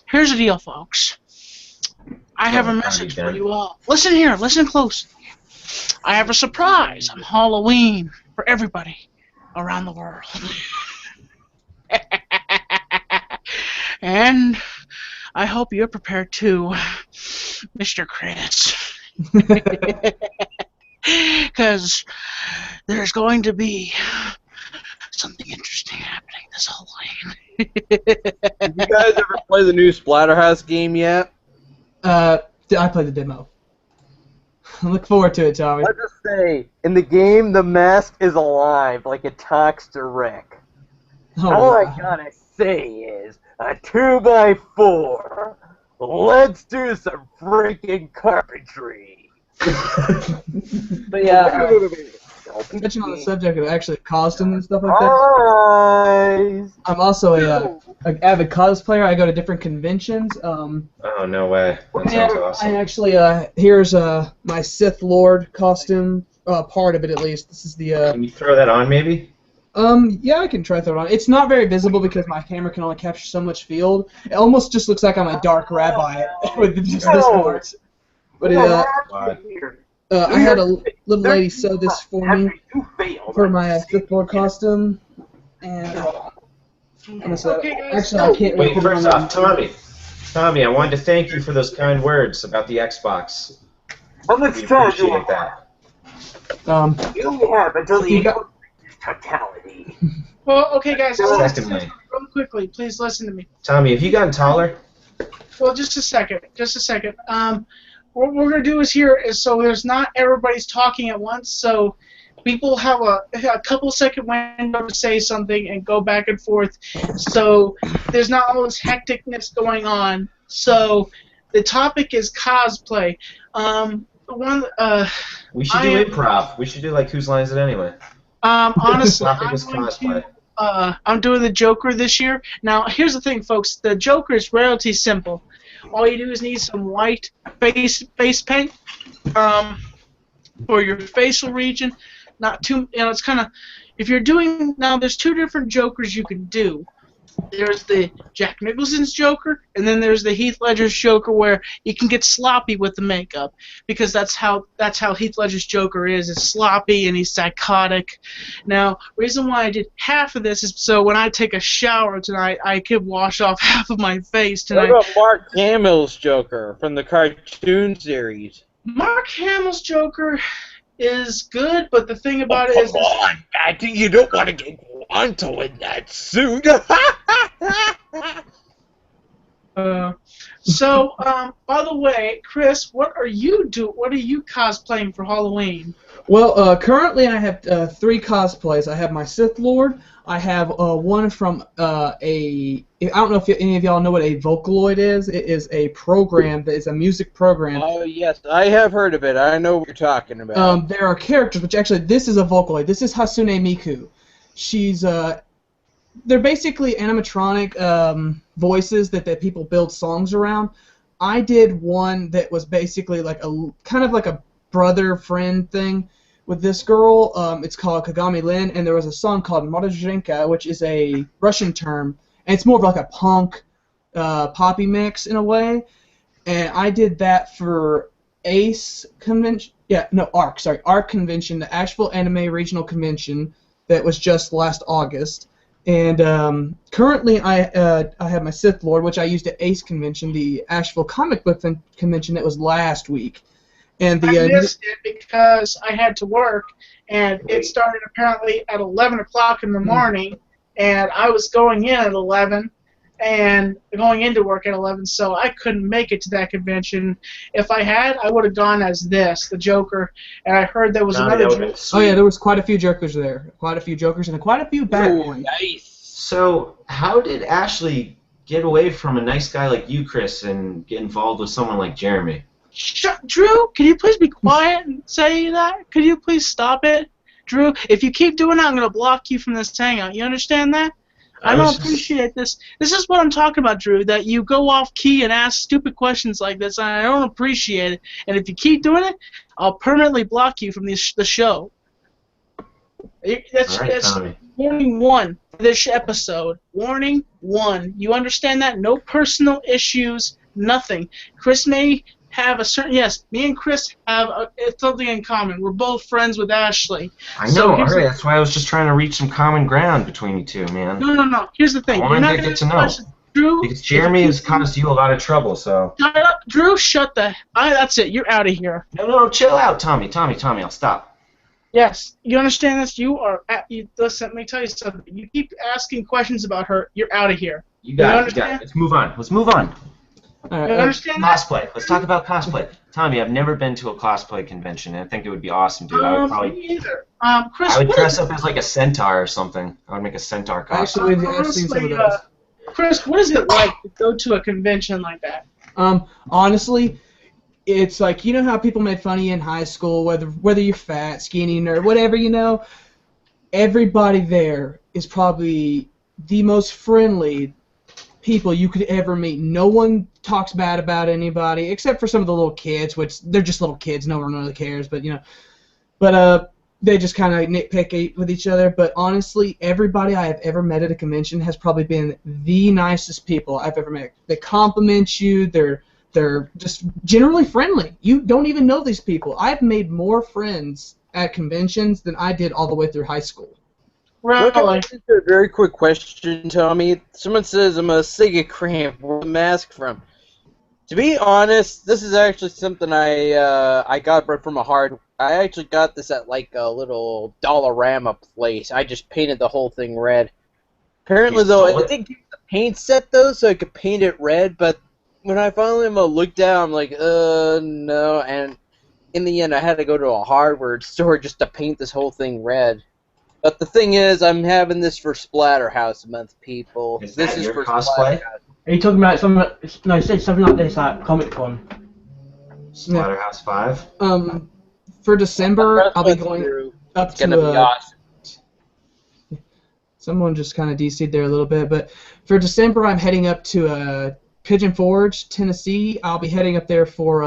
Here's the deal, folks. I have a message for you all. Listen here, listen close. I have a surprise on Halloween for everybody around the world. And I hope you're prepared too, Mr. Chris. Because there's going to be something interesting happening this Halloween. Have you guys ever play the new Splatterhouse game yet? I played the demo. I look forward to it, Tommy. Let's just say, in the game, the mask is alive, like it talks to Rick. Oh, All wow. I gotta say is, a 2x4. Let's do some freaking carpentry. But yeah. Touching on the subject of actually costumes and stuff like that. Eyes. I'm also a avid cosplayer. I go to different conventions. Oh, no way. That sounds awesome. I actually here's my Sith Lord costume. Part of it, at least. This is the. Can you throw that on, maybe? Yeah, I can try to throw it on. It's not very visible because my camera can only capture so much field. It almost just looks like I'm a dark rabbi with just this part. But I had a little lady sew this for me for my Sith Lord costume, and actually I can't. Wait, first off, Tommy, I wanted to thank you for those kind words about the Xbox. We appreciate that. You have until the totality. Well, okay, guys. Secondly, Real quickly, please listen to me. Tommy, have you gotten taller? Well, just a second. What we're going to do so there's not everybody's talking at once, so people have a couple second window to say something and go back and forth, so there's not all this hecticness going on. So the topic is cosplay. We should do improv. We should do like Whose Line Is It Anyway? Honestly, Cosplay. I'm doing the Joker this year. Now, here's the thing, folks. The Joker is relatively simple. All you do is need some white face paint for your facial region. Not too, it's kind of, if you're doing, now there's two different Jokers you can do. There's the Jack Nicholson's Joker, and then there's the Heath Ledger's Joker, where you can get sloppy with the makeup, because that's how Heath Ledger's Joker is. It's sloppy and he's psychotic. Now, reason why I did half of this is so when I take a shower tonight, I could wash off half of my face tonight. What about Mark Hamill's Joker from the cartoon series? Mark Hamill's Joker is good, but the thing about it is... Come on, Matty, you don't want to get Guanto in that suit. By the way, Chris, what are you cosplaying for Halloween? Well, currently I have 3 cosplays. I have my Sith Lord. I have one from I don't know if any of y'all know what a Vocaloid is. It is a program that is a music program. Oh, yes, I have heard of it. I know what you're talking about. There are characters, which actually, this is a Vocaloid. This is Hasune Miku. She's, they're basically animatronic voices that people build songs around. I did one that was basically like kind of like a brother-friend thing with this girl. It's called Kagami Lin, and there was a song called Mordozhenka, which is a Russian term, and it's more of like a punk poppy mix in a way. And I did that for ACE convention. ARC convention, the Asheville Anime Regional Convention that was just last August. And currently I have my Sith Lord, which I used at ACE convention, the Asheville Comic Book Convention that was last week. And I missed it because I had to work, and it started apparently at 11 o'clock in the morning, and I was going in at 11 and going into work at 11, so I couldn't make it to that convention. If I had, I would have gone as the Joker, and I heard there was another Joker. Oh yeah, there was quite a few Jokers there. Quite a few Jokers and quite a few Batboys. Nice. So, how did Ashley get away from a nice guy like you, Chris, and get involved with someone like Jeremy? Drew, can you please be quiet and say that? Could you please stop it? Drew, if you keep doing that, I'm going to block you from this hangout. You understand that? I don't appreciate this. This is what I'm talking about, Drew, that you go off key and ask stupid questions like this, and I don't appreciate it. And if you keep doing it, I'll permanently block you from the show. That's warning 1 for this episode. Warning 1. You understand that? No personal issues, nothing. Chris may have a certain... Yes, me and Chris have something in common. We're both friends with Ashley. I know, alright, that's why I was just trying to reach some common ground between you two, man. No. Here's the thing. I wanted to get to know. Drew, because Jeremy has caused you a lot of trouble, so... Shut up, Drew, that's it, you're out of here. No, chill out, Tommy, I'll stop. Yes, you understand this? Listen, let me tell you something. You keep asking questions about her, you're out of here. You got it. Let's move on. You understand cosplay. Let's talk about cosplay. Tommy, I've never been to a cosplay convention, and I think it would be awesome, dude. I would probably... Me either. Chris, I would dress up as like a centaur or something. I would make a centaur costume. Actually, I've seen some of those. Chris, what is it like to go to a convention like that? Honestly, it's like, you know how people made fun of you in high school, whether you're fat, skinny, nerd, whatever, everybody there is probably the most friendly people you could ever meet. No one talks bad about anybody, except for some of the little kids, which they're just little kids, no one really cares, but they just kind of nitpick with each other. But honestly, everybody I have ever met at a convention has probably been the nicest people I've ever met. They compliment you, they're just generally friendly. You don't even know these people. I've made more friends at conventions than I did all the way through high school. Really? A very quick question, Tommy. Someone says I'm a Sega cramp. Where's the mask from? To be honest, this is actually something I got from a I actually got this at like a little Dollarama place. I just painted the whole thing red. Apparently, though, I didn't get the paint set though, so I could paint it red. But when I finally looked down, I'm like, no. And in the end, I had to go to a hardware store just to paint this whole thing red. But the thing is, I'm having this for Splatterhouse Month, people. Is this that is your for cosplay? Are you talking about something? No, you said something like this at Comic Con. Splatterhouse 5? For December, I'll be going up It's gonna be to awesome. someone just kind of DC'd there a little bit, but for December, I'm heading up to Pigeon Forge, Tennessee. I'll be heading up there for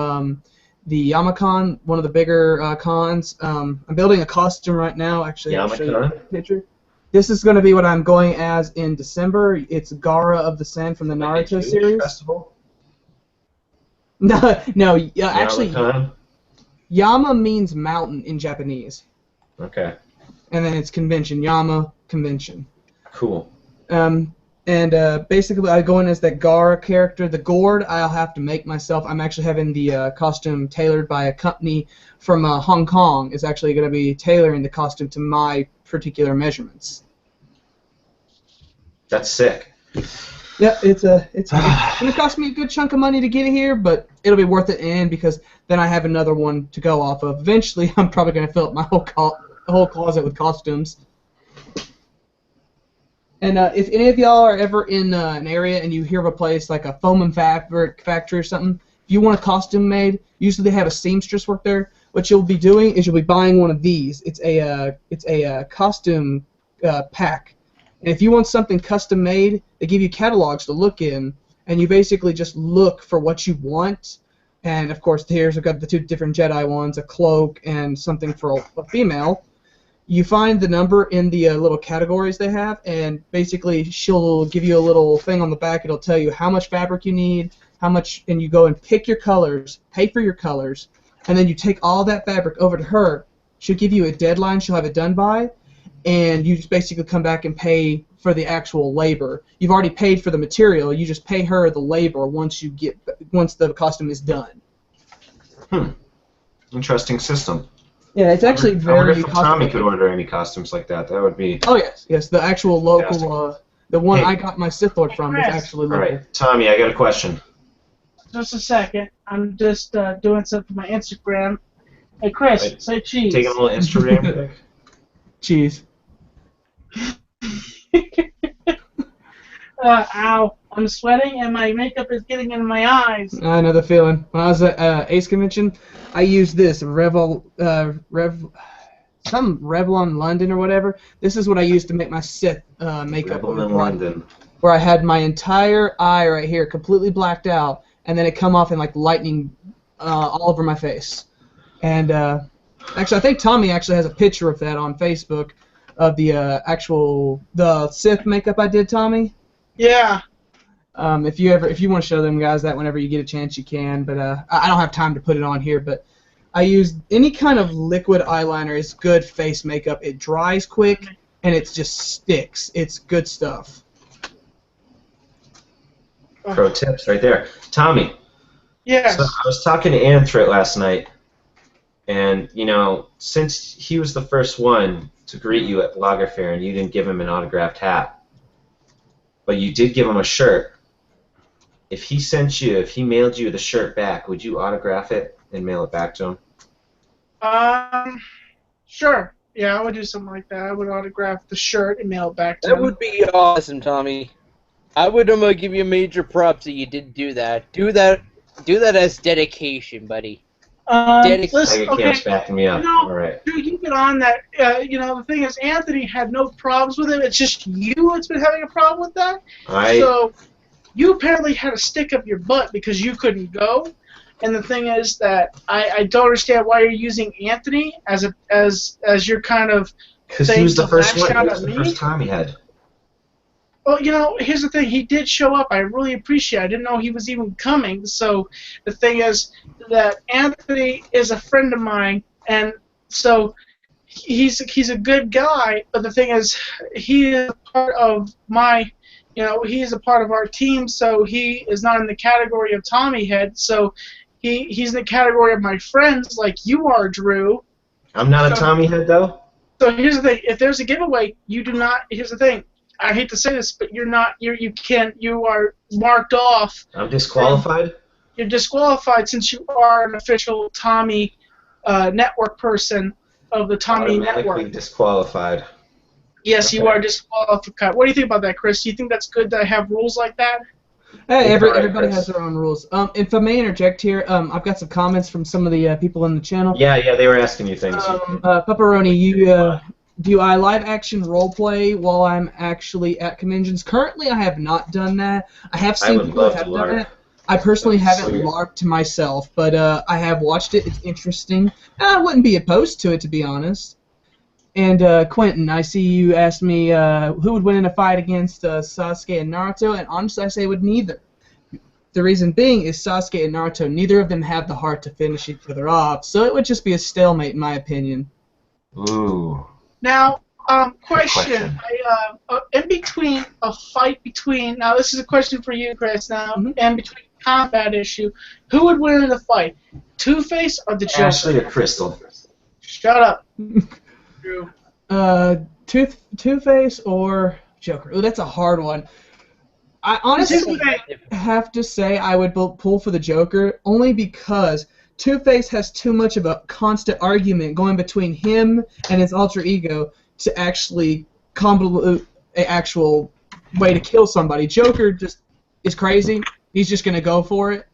the Yamacon, one of the bigger cons. I'm building a costume right now. Actually, I'll show you a picture. This is going to be what I'm going as in December. It's Gara of the Sen from the Naruto series. Festival? No, actually, Yamacon? Yama means mountain in Japanese. Okay. And then it's convention, Yama convention. Cool. And basically, I go in as that Gara character. The gourd I'll have to make myself. I'm actually having the costume tailored by a company from Hong Kong. Is actually going to be tailoring the costume to my particular measurements. That's sick. Yeah, it's going to cost me a good chunk of money to get it here, but it'll be worth it in the end because then I have another one to go off of. Eventually, I'm probably going to fill up my whole closet with costumes. And if any of y'all are ever in an area and you hear of a place like a foam and fabric factory or something, if you want a costume made, usually they have a seamstress work there. What you'll be doing is you'll be buying one of these. It's a costume pack. And if you want something custom made, they give you catalogs to look in, and you basically just look for what you want. And of course, here's I've got the two different Jedi ones, a cloak and something for a female. You find the number in the little categories they have, and basically she'll give you a little thing on the back. It'll tell you how much fabric you need, how much, and you go and pick your colors, pay for your colors, and then you take all that fabric over to her. She'll give you a deadline she'll have it done by, and you just basically come back and pay for the actual labor. You've already paid for the material. You just pay her the labor once the costume is done. Interesting system. Yeah, it's actually I wonder very. if Tommy could order any costumes like that. That would be. Oh yes. The actual local, the one I got my Sith Lord from is actually local. All right, Tommy, I got a question. Just a second. I'm just doing something for my Instagram. Hey, Chris, say cheese. Taking a little Instagram pic. Cheese. Ow. I'm sweating and my makeup is getting in my eyes. I know the feeling. When I was at Ace Convention, I used this Revlon London or whatever. This is what I used to make my Sith makeup. Revlon London. Where I had my entire eye right here completely blacked out, and then it come off in like lightning all over my face. And actually, I think Tommy actually has a picture of that on Facebook of the the Sith makeup I did, Tommy. Yeah. If you want to show them guys that whenever you get a chance, you can. But I don't have time to put it on here. But I use any kind of liquid eyeliner is good face makeup. It dries quick and it just sticks. It's good stuff. Pro tips right there, Tommy. Yes. So I was talking to Anthrit last night, and since he was the first one to greet you at Lager Fair, and you didn't give him an autographed hat, but you did give him a shirt. If he mailed you the shirt back, would you autograph it and mail it back to him? Sure. Yeah, I would do something like that. I would autograph the shirt and mail it back to him. That would be awesome, Tommy. I would give you major props that you did do that. Do that Do that as dedication, buddy. Listen, Tiger okay. Camp's backing me up. All right. Drew, you get on that. The thing is, Anthony had no problems with it. It's just you that's been having a problem with that. So you apparently had to stick up your butt because you couldn't go. And the thing is that I don't understand why you're using Anthony as your kind of Because thing he was the to first lash one. out He was at the me. first time he had. Well, here's the thing. He did show up. I really appreciate it. I didn't know he was even coming. So the thing is that Anthony is a friend of mine, and so he's a good guy. But the thing is, he is a part of my, he is a part of our team. So he is not in the category of Tommy Head. So he's in the category of my friends, like you are, Drew. I'm not a Tommy Head, though? So here's the thing. If there's a giveaway, you do not. Here's the thing. I hate to say this, but you're not. You are marked off. I'm disqualified? You're disqualified since you are an official Tommy network person of the Tommy Automatically network. disqualified. Yes, you are disqualified. What do you think about that, Chris? Do you think that's good to have rules like that? Hey, All right, everybody Chris. has their own rules. If I may interject here, I've got some comments from some of the people in the channel. Yeah, they were asking you things. Pepperoni, do I live action roleplay while I'm actually at conventions? Currently, I have not done that. I have seen would people love have to done LARP. it. I personally That'd be haven't sweet. LARPed myself, but I have watched it. It's interesting. I wouldn't be opposed to it, to be honest. And Quentin, I see you asked me who would win in a fight against Sasuke and Naruto, and honestly, I say would neither. The reason being is Sasuke and Naruto, neither of them have the heart to finish each other off, so it would just be a stalemate in my opinion. Ooh. Now, question. In between a fight between, now this is a question for you, Chris. Now, Mhm. in between a combat issue, who would win in the fight, Two-Face or the Joker? Ashley or Crystal? Shut up, Drew. Two-Face or Joker? Ooh, that's a hard one. I honestly have to say I would pull for the Joker, only because Two-Face has too much of a constant argument going between him and his alter ego to actually convolute an actual way to kill somebody. Joker just is crazy. He's just going to go for it.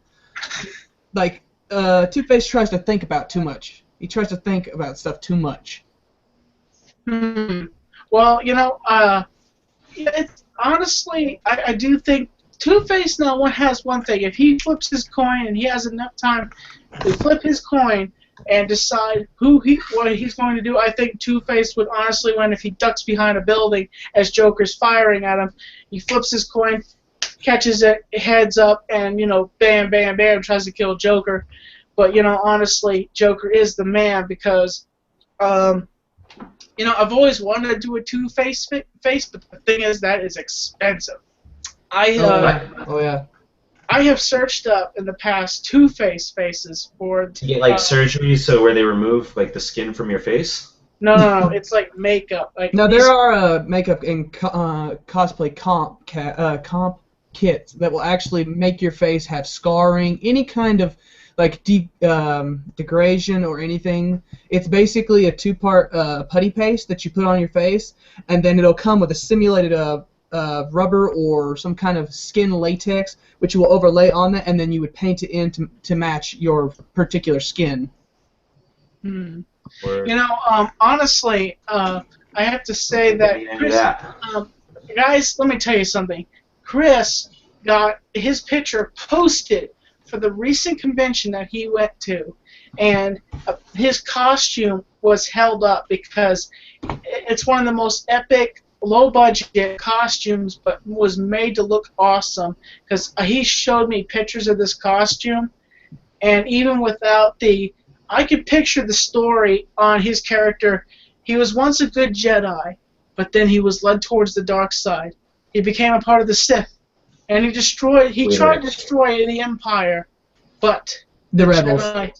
Like, Two-Face tries to think about too much. He tries to think about stuff too much. Well, it's honestly, I do think Two-Face now has one thing. If he flips his coin and he has enough time to flip his coin and decide what he's going to do, I think Two-Face would honestly win if he ducks behind a building as Joker's firing at him. He flips his coin, catches it, heads up, and bam, bam, bam, tries to kill Joker. But honestly, Joker is the man because I've always wanted to do a Two-Face face, but the thing is that is expensive. Oh yeah. I have searched up in the past Two-Face faces for. To get surgery, so where they remove the skin from your face? No, it's like makeup. Now there are makeup and cosplay comp kits that will actually make your face have scarring, any kind of degradation or anything. It's basically a two-part putty paste that you put on your face, and then it'll come with a simulated rubber or some kind of skin latex, which you will overlay on that, and then you would paint it in to match your particular skin. Honestly, I have to say that, Chris, guys, let me tell you something. Chris got his picture posted for the recent convention that he went to, and his costume was held up because it's one of the most epic, low-budget costumes, but was made to look awesome. Because he showed me pictures of this costume, and even without I could picture the story on his character. He was once a good Jedi, but then he was led towards the dark side. He became a part of the Sith, and he tried to destroy the Empire, but The rebels. Jedi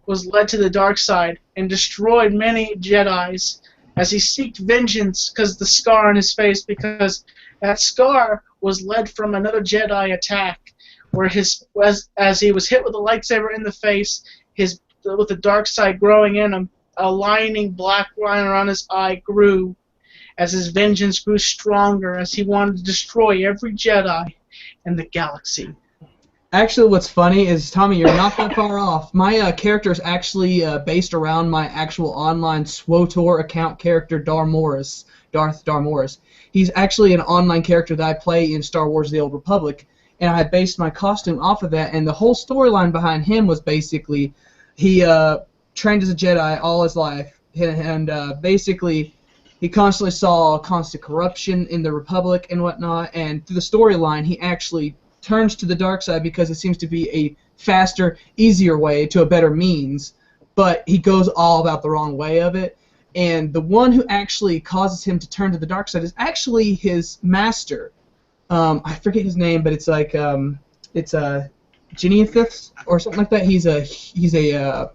was led to the dark side and destroyed many Jedis as he sought vengeance because the scar on his face, because that scar was led from another Jedi attack, where as he was hit with a lightsaber in the face, with the dark side growing in him, a lining black line around his eye grew as his vengeance grew stronger, as he wanted to destroy every Jedi in the galaxy. Actually, what's funny is, Tommy, you're not that far off. My character is actually based around my actual online SWOTOR account character, Darth Darmorsoul. He's actually an online character that I play in Star Wars: The Old Republic, and I based my costume off of that. And the whole storyline behind him was basically he trained as a Jedi all his life, and basically he constantly saw constant corruption in the Republic and whatnot. And through the storyline, he actually turns to the dark side because it seems to be a faster, easier way to a better means, but he goes all about the wrong way of it. And the one who actually causes him to turn to the dark side is actually his master. I forget his name, but it's like it's a Genethys or something like that. He's a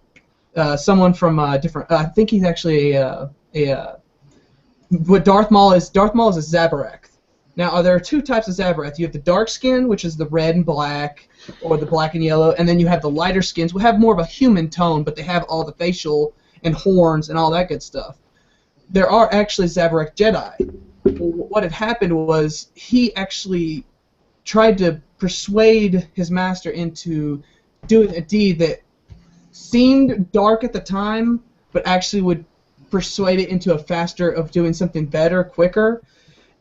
someone from a different. I think he's actually what Darth Maul is. Darth Maul is a Zabarath. Now, there are two types of Zabarath. You have the dark skin, which is the red and black, or the black and yellow, and then you have the lighter skins, who have more of a human tone, but they have all the facial and horns and all that good stuff. There are actually Zabarath Jedi. What had happened was he actually tried to persuade his master into doing a deed that seemed dark at the time, but actually would persuade it into a faster of doing something better, quicker.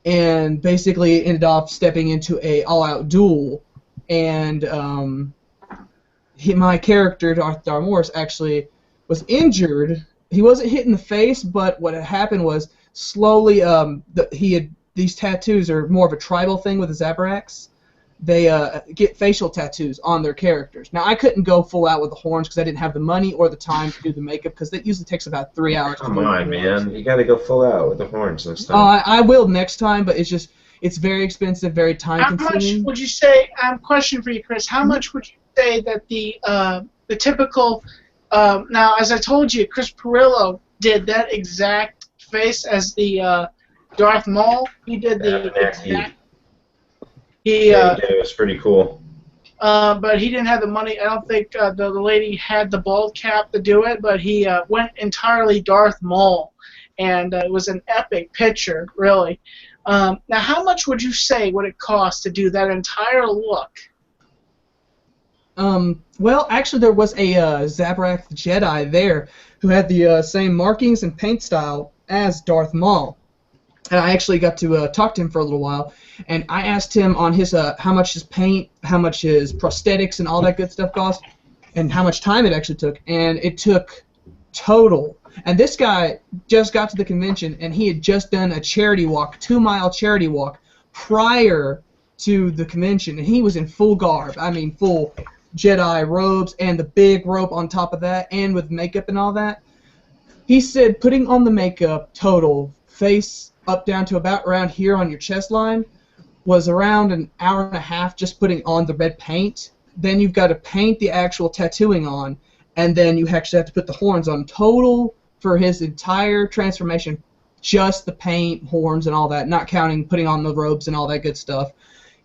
And basically ended up stepping into a all-out duel, and my character, Darth Darmorsoul, actually was injured. He wasn't hit in the face, but what had happened was slowly these tattoos are more of a tribal thing with the Zabaraths. They get facial tattoos on their characters. Now, I couldn't go full out with the horns because I didn't have the money or the time to do the makeup, because that usually takes about 3 hours. Come on, man. You got to go full out with the horns and stuff. I will next time, but it's very expensive, very time-consuming. How much would you say? Question for you, Chris. How much would you say that the typical? Now, as I told you, Chris Pirillo did that exact face as the Darth Maul. He did the exact. He did. It was pretty cool. But he didn't have the money. I don't think the lady had the bald cap to do it, but he went entirely Darth Maul, and it was an epic picture, really. Now, how much would you say would it cost to do that entire look? Well, actually, there was a Zabarath Jedi there who had the same markings and paint style as Darth Maul. And I actually got to talk to him for a little while, and I asked him on his how much his paint, how much his prosthetics and all that good stuff cost, and how much time it actually took. And it took total. And this guy just got to the convention, and he had just done a charity walk, 2-mile charity walk, prior to the convention, and he was in full garb. I mean, full Jedi robes and the big robe on top of that, and with makeup and all that. He said putting on the makeup total, face up down to about around here on your chest line, was around an hour and a half just putting on the red paint. Then you've got to paint the actual tattooing on, and then you actually have to put the horns on. Total for his entire transformation, just the paint, horns, and all that, not counting putting on the robes and all that good stuff.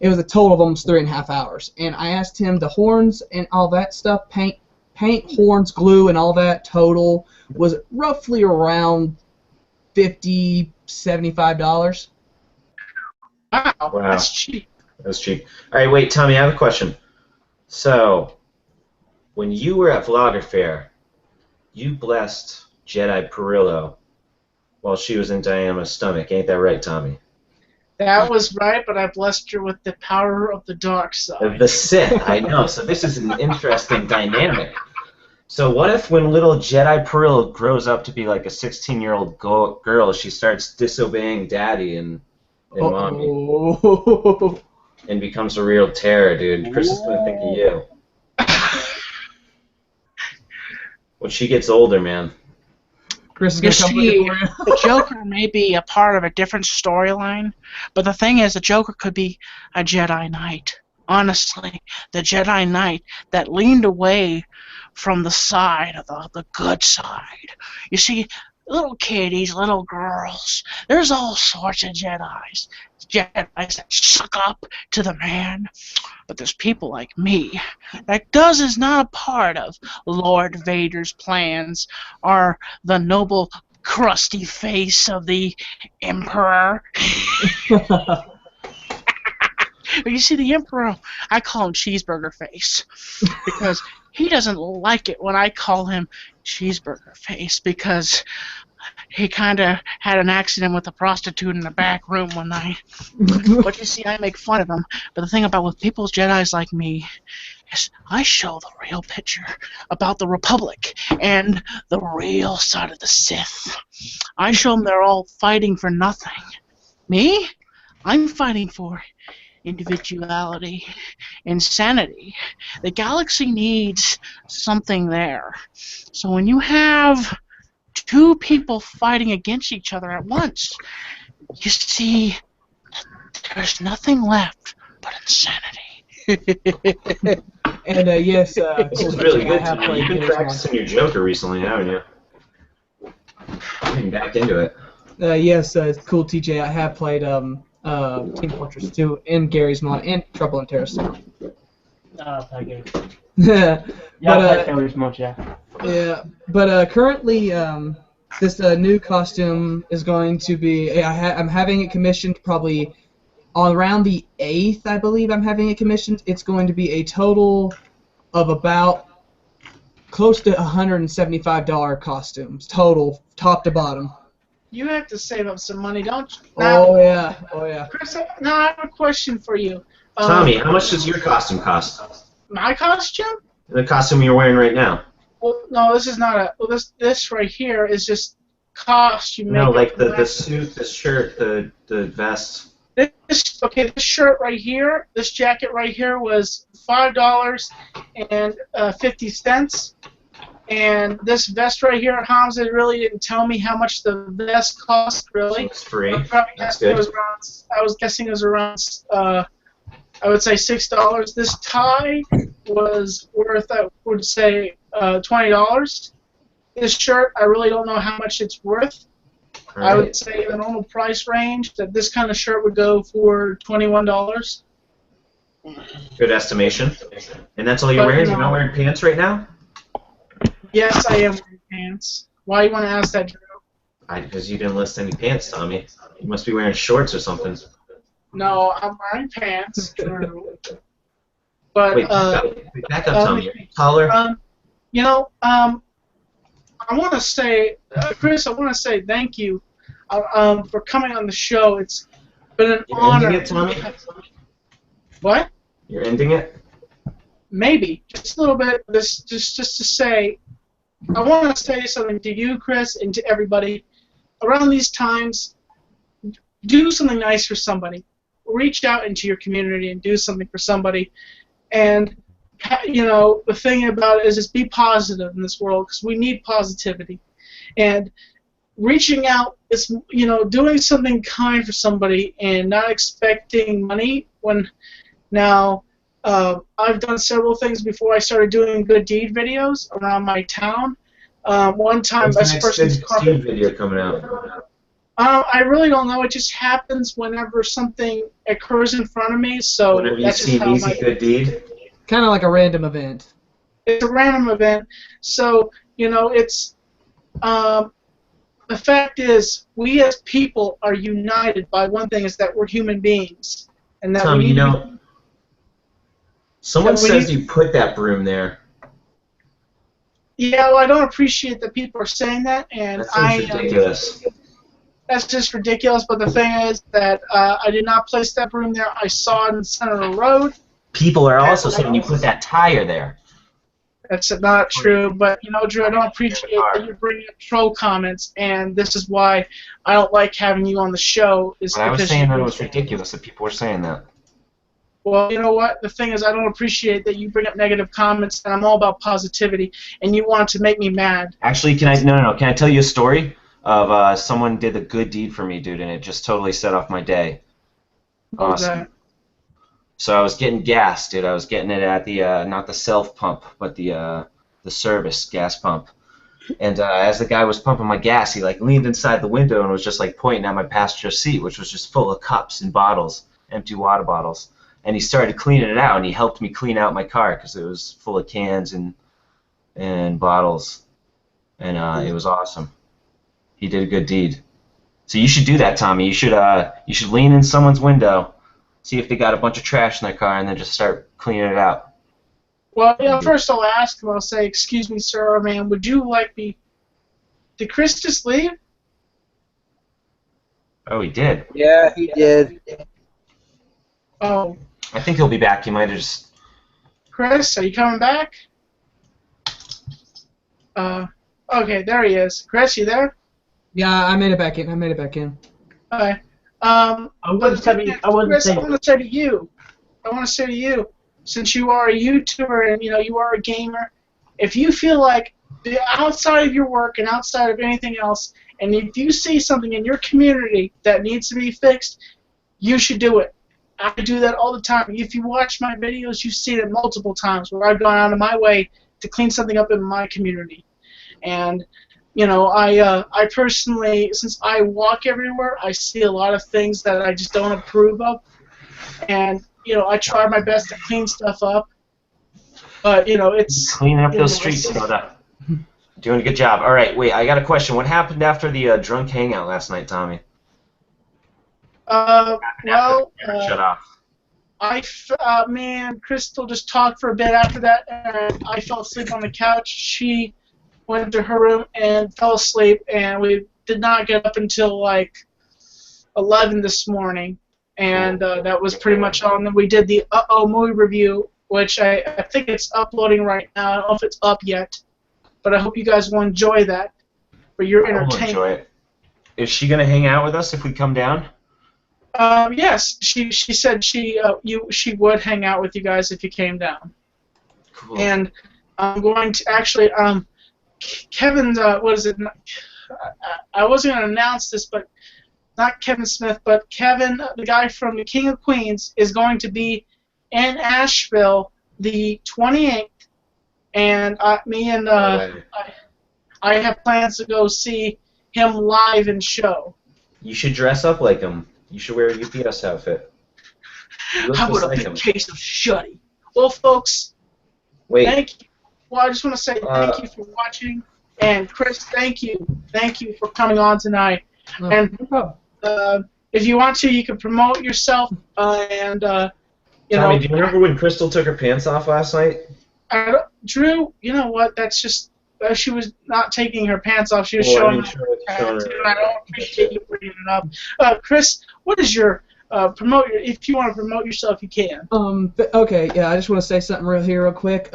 It was a total of almost 3.5 hours. And I asked him the horns and all that stuff, paint, horns, glue, and all that total was roughly around $50, $75. Wow, that's cheap. That's cheap. All right, wait, Tommy, I have a question. So, when you were at Vlogger Fair, you blessed Jedi Pirillo while she was in Diana's stomach. Ain't that right, Tommy? That was right, but I blessed her with the power of the dark side. The Sith, I know. So this is an interesting dynamic. So what if when little Jedi Pirillo grows up to be like a 16-year-old girl, she starts disobeying Daddy and Mommy and becomes a real terror, dude? Chris is gonna think of you. When she gets older, man. Chris is gonna come looking for you. The Joker may be a part of a different storyline, but the thing is, the Joker could be a Jedi Knight. Honestly, the Jedi Knight that leaned away from the side of the good side. You see, little kiddies, little girls, there's all sorts of Jedis that suck up to the man. But there's people like me that is not a part of Lord Vader's plans or the noble crusty face of the Emperor. But you see, the Emperor, I call him Cheeseburger Face because he doesn't like it when I call him Cheeseburger Face because he kind of had an accident with a prostitute in the back room one night. But you see, I make fun of him. But the thing about with people's Jedis like me is I show the real picture about the Republic and the real side of the Sith. I show them they're all fighting for nothing. Me? I'm fighting for individuality, insanity. The galaxy needs something there. So when you have two people fighting against each other at once, you see there's nothing left but insanity. And yes, This is really good. I have played You've been Gears practicing your Joker recently, haven't you? Getting back into it. Yes, cool TJ. I have played Team Fortress 2 and Gary's Mod and Trouble in Terrorist Town. Play games. Yeah, Yeah, I but play Gary's Mod, yeah. yeah, but currently this new costume is going to be. I'm having it commissioned probably on around the 8th, I believe. I'm having it commissioned. It's going to be a total of about close to $175 costumes total, top to bottom. You have to save up some money, don't you? Oh yeah. Chris, now I have a question for you. Tommy, how much does your costume cost? My costume? The costume you're wearing right now. Well, no, this is not a. Well, this right here is just costume. No, like the suit, the shirt, the vest. This shirt right here, this jacket right here was $5.50, and this vest right here, Hamza really didn't tell me how much the vest cost. Really, It's free. That's good. I was guessing it was around. I would say $6. This tie was worth, I would say, $20. This shirt, I really don't know how much it's worth. All I would right. say the normal price range that this kind of shirt would go for $21. Good estimation. And that's all you're But, wearing? you You're know- not wearing pants right now? Yes, I am wearing pants. Why you want to ask that, Drew? Because you didn't list any pants, Tommy. You must be wearing shorts or something. No, I'm wearing pants, Drew. But Wait, back up, Tommy. Are you taller? I want to say, Chris, I want to say thank you for coming on the show. It's been an You're honor. ending it, Tommy? What? You're ending it? Maybe just a little bit. Just to say, I want to say something to you, Chris, and to everybody. Around these times, do something nice for somebody. Reach out into your community and do something for somebody. And the thing about it is just be positive in this world because we need positivity. And reaching out is, doing something kind for somebody and not expecting money. I've done several things before I started doing good deed videos around my town. One time, When's the this next person's good deed video coming out? I really don't know. It just happens whenever something occurs in front of me. So Whenever you that's see just an how easy good deed? Kind of like a random event. It's a random event. So it's the fact is we as people are united by one thing is that we're human beings, and that Tommy, we need someone that we says need- you put that broom there. Yeah, well, I don't appreciate that people are saying that, and That seems ridiculous. That's just ridiculous. But the thing is that I did not place that broom there. I saw it in the center of the road. People are also saying you put that tire there. That's not true. But Drew, I don't appreciate that you're bringing up troll comments, and this is why I don't like having you on the show. Is But I was because saying you- that it was ridiculous that people were saying that. Well, you know what? The thing is, I don't appreciate that you bring up negative comments, and I'm all about positivity, and you want to make me mad. Actually, can I tell you a story of someone did a good deed for me, dude, and it just totally set off my day. What was Awesome. that? So I was getting gas, dude. I was getting it at the not the self pump, but the service gas pump. And as the guy was pumping my gas, he leaned inside the window and was just pointing at my passenger seat, which was just full of cups and bottles, empty water bottles. And he started cleaning it out, and he helped me clean out my car because it was full of cans and bottles, and it was awesome. He did a good deed. So you should do that, Tommy. You should lean in someone's window see if they got a bunch of trash in their car, and then just start cleaning it out. Well, first I'll ask him. I'll say, "Excuse me, sir, or ma'am, would you like me?" Did Chris just leave? Oh, he did. Yeah, he did. Oh, I think he'll be back. He might have just... Chris, are you coming back? Okay, there he is. Chris, you there? Yeah, I made it back in. Okay. I want to say, Chris, I want to say to you, since you are a YouTuber and you are a gamer, if you feel like outside of your work and outside of anything else, and if you see something in your community that needs to be fixed, you should do it. I do that all the time. If you watch my videos, you've seen it multiple times where I've gone out of my way to clean something up in my community. And I personally, since I walk everywhere, I see a lot of things that I just don't approve of, and I try my best to clean stuff up. But it's Cleaning up those streets, Soda. Doing a good job. All right, wait, I got a question. What happened after the drunk hangout last night, Tommy? Well, Shut off. me and Crystal just talked for a bit after that, and I fell asleep on the couch. She went to her room and fell asleep, and we did not get up until like 11 this morning, and that was pretty much all. And then we did the movie review, which I think it's uploading right now. I don't know if it's up yet, but I hope you guys will enjoy that for your entertainment. I'll enjoy it. Is she gonna hang out with us if we come down? Yes, she said she would hang out with you guys if you came down. Cool. And I'm going to actually Kevin's what is it? I wasn't going to announce this, but not Kevin Smith, but Kevin, the guy from the King of Queens, is going to be in Asheville the 28th, and I have plans to go see him live in show. You should dress up like him. You should wear a UPS outfit. How about a big case of Shuddy? Well, folks, Wait. thank you. Well, I just want to say thank you for watching, and Chris, thank you for coming on tonight. And if you want to, you can promote yourself. And Tommy, do you remember when Crystal took her pants off last night? Drew, you know what? That's just she was not taking her pants off. She was showing her pants. I don't appreciate you bringing it up. Chris, what is your if you want to promote yourself, you can. Okay, yeah, I just want to say something real quick.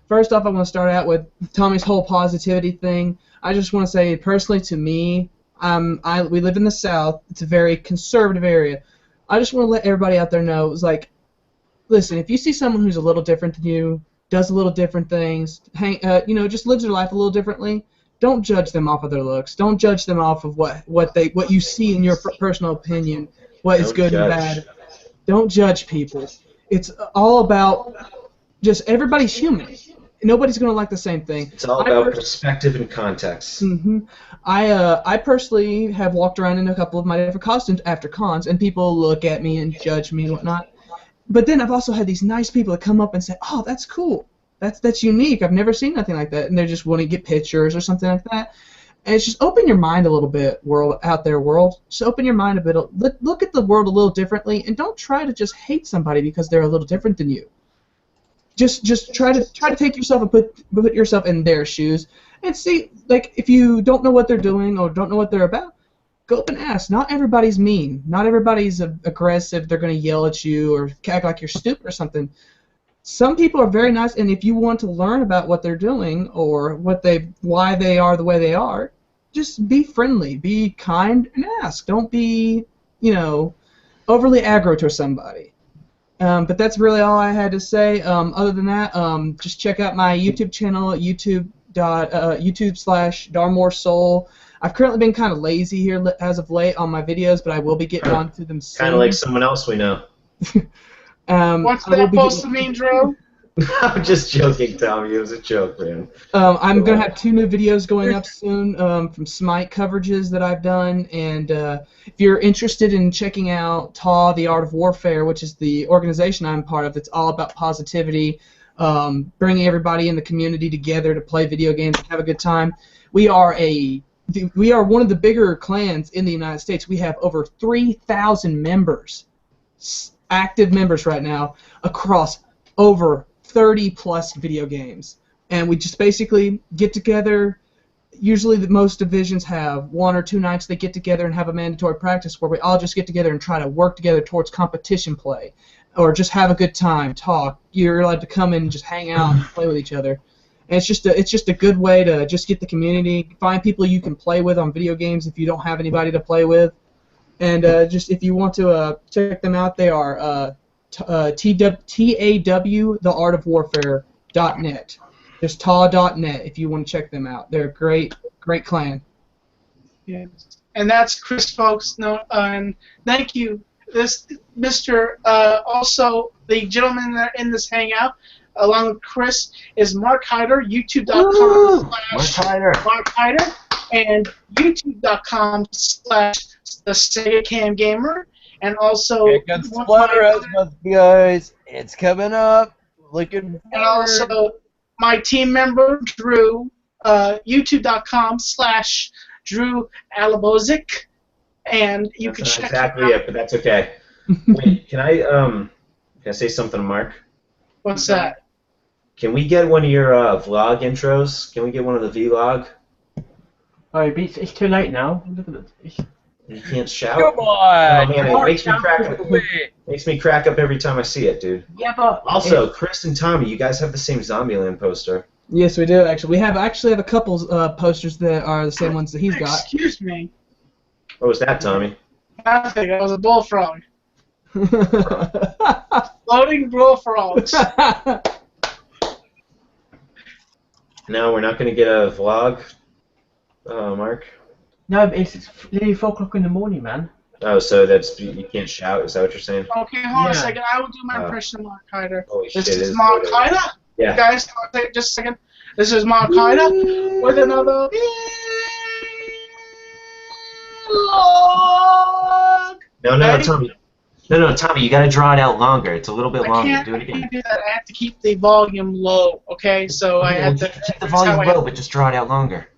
First off, I want to start out with Tommy's whole positivity thing. I just want to say, personally, to me, we live in the South. It's a very conservative area. I just want to let everybody out there know, it's like, listen, if you see someone who's a little different than you, does a little different things, just lives their life a little differently, don't judge them off of their looks. Don't judge them off of what you see in your personal opinion, what is good and bad. Don't judge people. It's all about just everybody's human. Nobody's going to like the same thing. It's all about perspective and context. Mm-hmm. I personally have walked around in a couple of my different costumes after cons, and people look at me and judge me and whatnot. But then I've also had these nice people that come up and say, "Oh, that's cool. That's unique. I've never seen nothing like that." And they just want to get pictures or something like that. And it's just open your mind a little bit, world. Just open your mind a bit. Look at the world a little differently, and don't try to just hate somebody because they're a little different than you. Just try to take yourself and put yourself in their shoes and see, like, if you don't know what they're doing or don't know what they're about, go up and ask. Not everybody's mean. Not everybody's aggressive. They're going to yell at you or act like you're stupid or something. Some people are very nice, and if you want to learn about what they're doing or why they are the way they are, just be friendly, be kind, and ask. Don't be, overly aggro to somebody. But that's really all I had to say. Other than that, just check out my YouTube channel, YouTube/Darmorsoul. I've currently been kind of lazy here as of late on my videos, but I will be getting onto them soon. Kind of like someone else we know. What's that supposed to mean, Drew? I'm just joking, Tommy. It was a joke, man. I'm going to have 2 new videos going up soon from Smite coverages that I've done. And if you're interested in checking out TAW, The Art of Warfare, which is the organization I'm part of that's all about positivity, bringing everybody in the community together to play video games and have a good time. We are one of the bigger clans in the United States. We have over 3,000 members. active members right now across over 30 plus video games, and we just basically get together. Usually most divisions have 1 or 2 nights they get together and have a mandatory practice where we all just get together and try to work together towards competition play, or just have a good time, talk. You're allowed to come in and just hang out and play with each other. And it's just a good way to just get the community, find people you can play with on video games if you don't have anybody to play with. And just if you want to check them out, they are TAW, there's taw.net if you want to check them out. They're a great clan. Yes. And that's Chris, folks. No, and thank you. This Mr. Also, the gentleman that are in this hangout, along with Chris, is Mark Hyder, youtube.com/Mark Hyder, and youtube.com/the Sega Cam Gamer, and also Here comes Splatterhouse, guys. It's coming up. Looking and also my team member Drew, youtube.com/Drew Alabozic, and you can check exactly him out. it, but that's okay. Wait, can I say something to Mark? What's that? Can we get one of your vlog intros? Can we get one of the vlog? Oh, it's too late now. Look at this. You can't shout. Come on! Oh man, it makes me crack up every time I see it, dude. Yeah, but Also, Chris and Tommy, you guys have the same Zombieland poster. Yes, we do actually. We have a couple posters that are the same ones that he's got. Excuse me. What was that, Tommy? Nothing. That was a bullfrog. Floating bullfrogs. No, we're not going to get a vlog, Mark? no, it's nearly 4 o'clock in the morning, man. Oh, so you can't shout? Is that what you're saying? Okay, hold on a Yeah. second. I will do my impression of Mark Hyder. Holy This shit, is it Mark is Hyder. Yeah. Guys, just a second. This is Mark Hyder with another vlog. No, Ready? Tommy. No, Tommy, you got to draw it out longer. It's a little bit longer. Do it I again. can't do that. I have to keep the volume low, okay? So I have to... Keep the volume low, but just draw it out longer.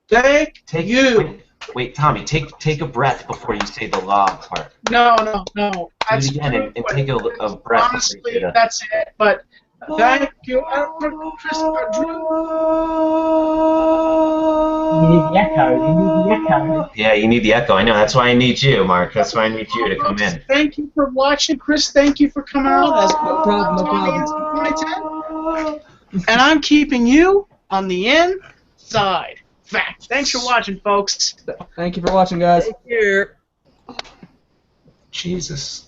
Thank you. Wait, Tommy, take a breath before you say the log part. No. Do That's it again and true, take a but breath. honestly, that's it. But thank you, Christopher Drew. You need the echo. Yeah, you need the echo. I know. That's why I need you, Mark. That's why I need you to come in. Thank you for watching, Chris. Thank you for coming out. As No problem. 2010. And I'm keeping you on the inside. Fact. Thanks for watching, folks. Thank you for watching, guys. Here. Jesus.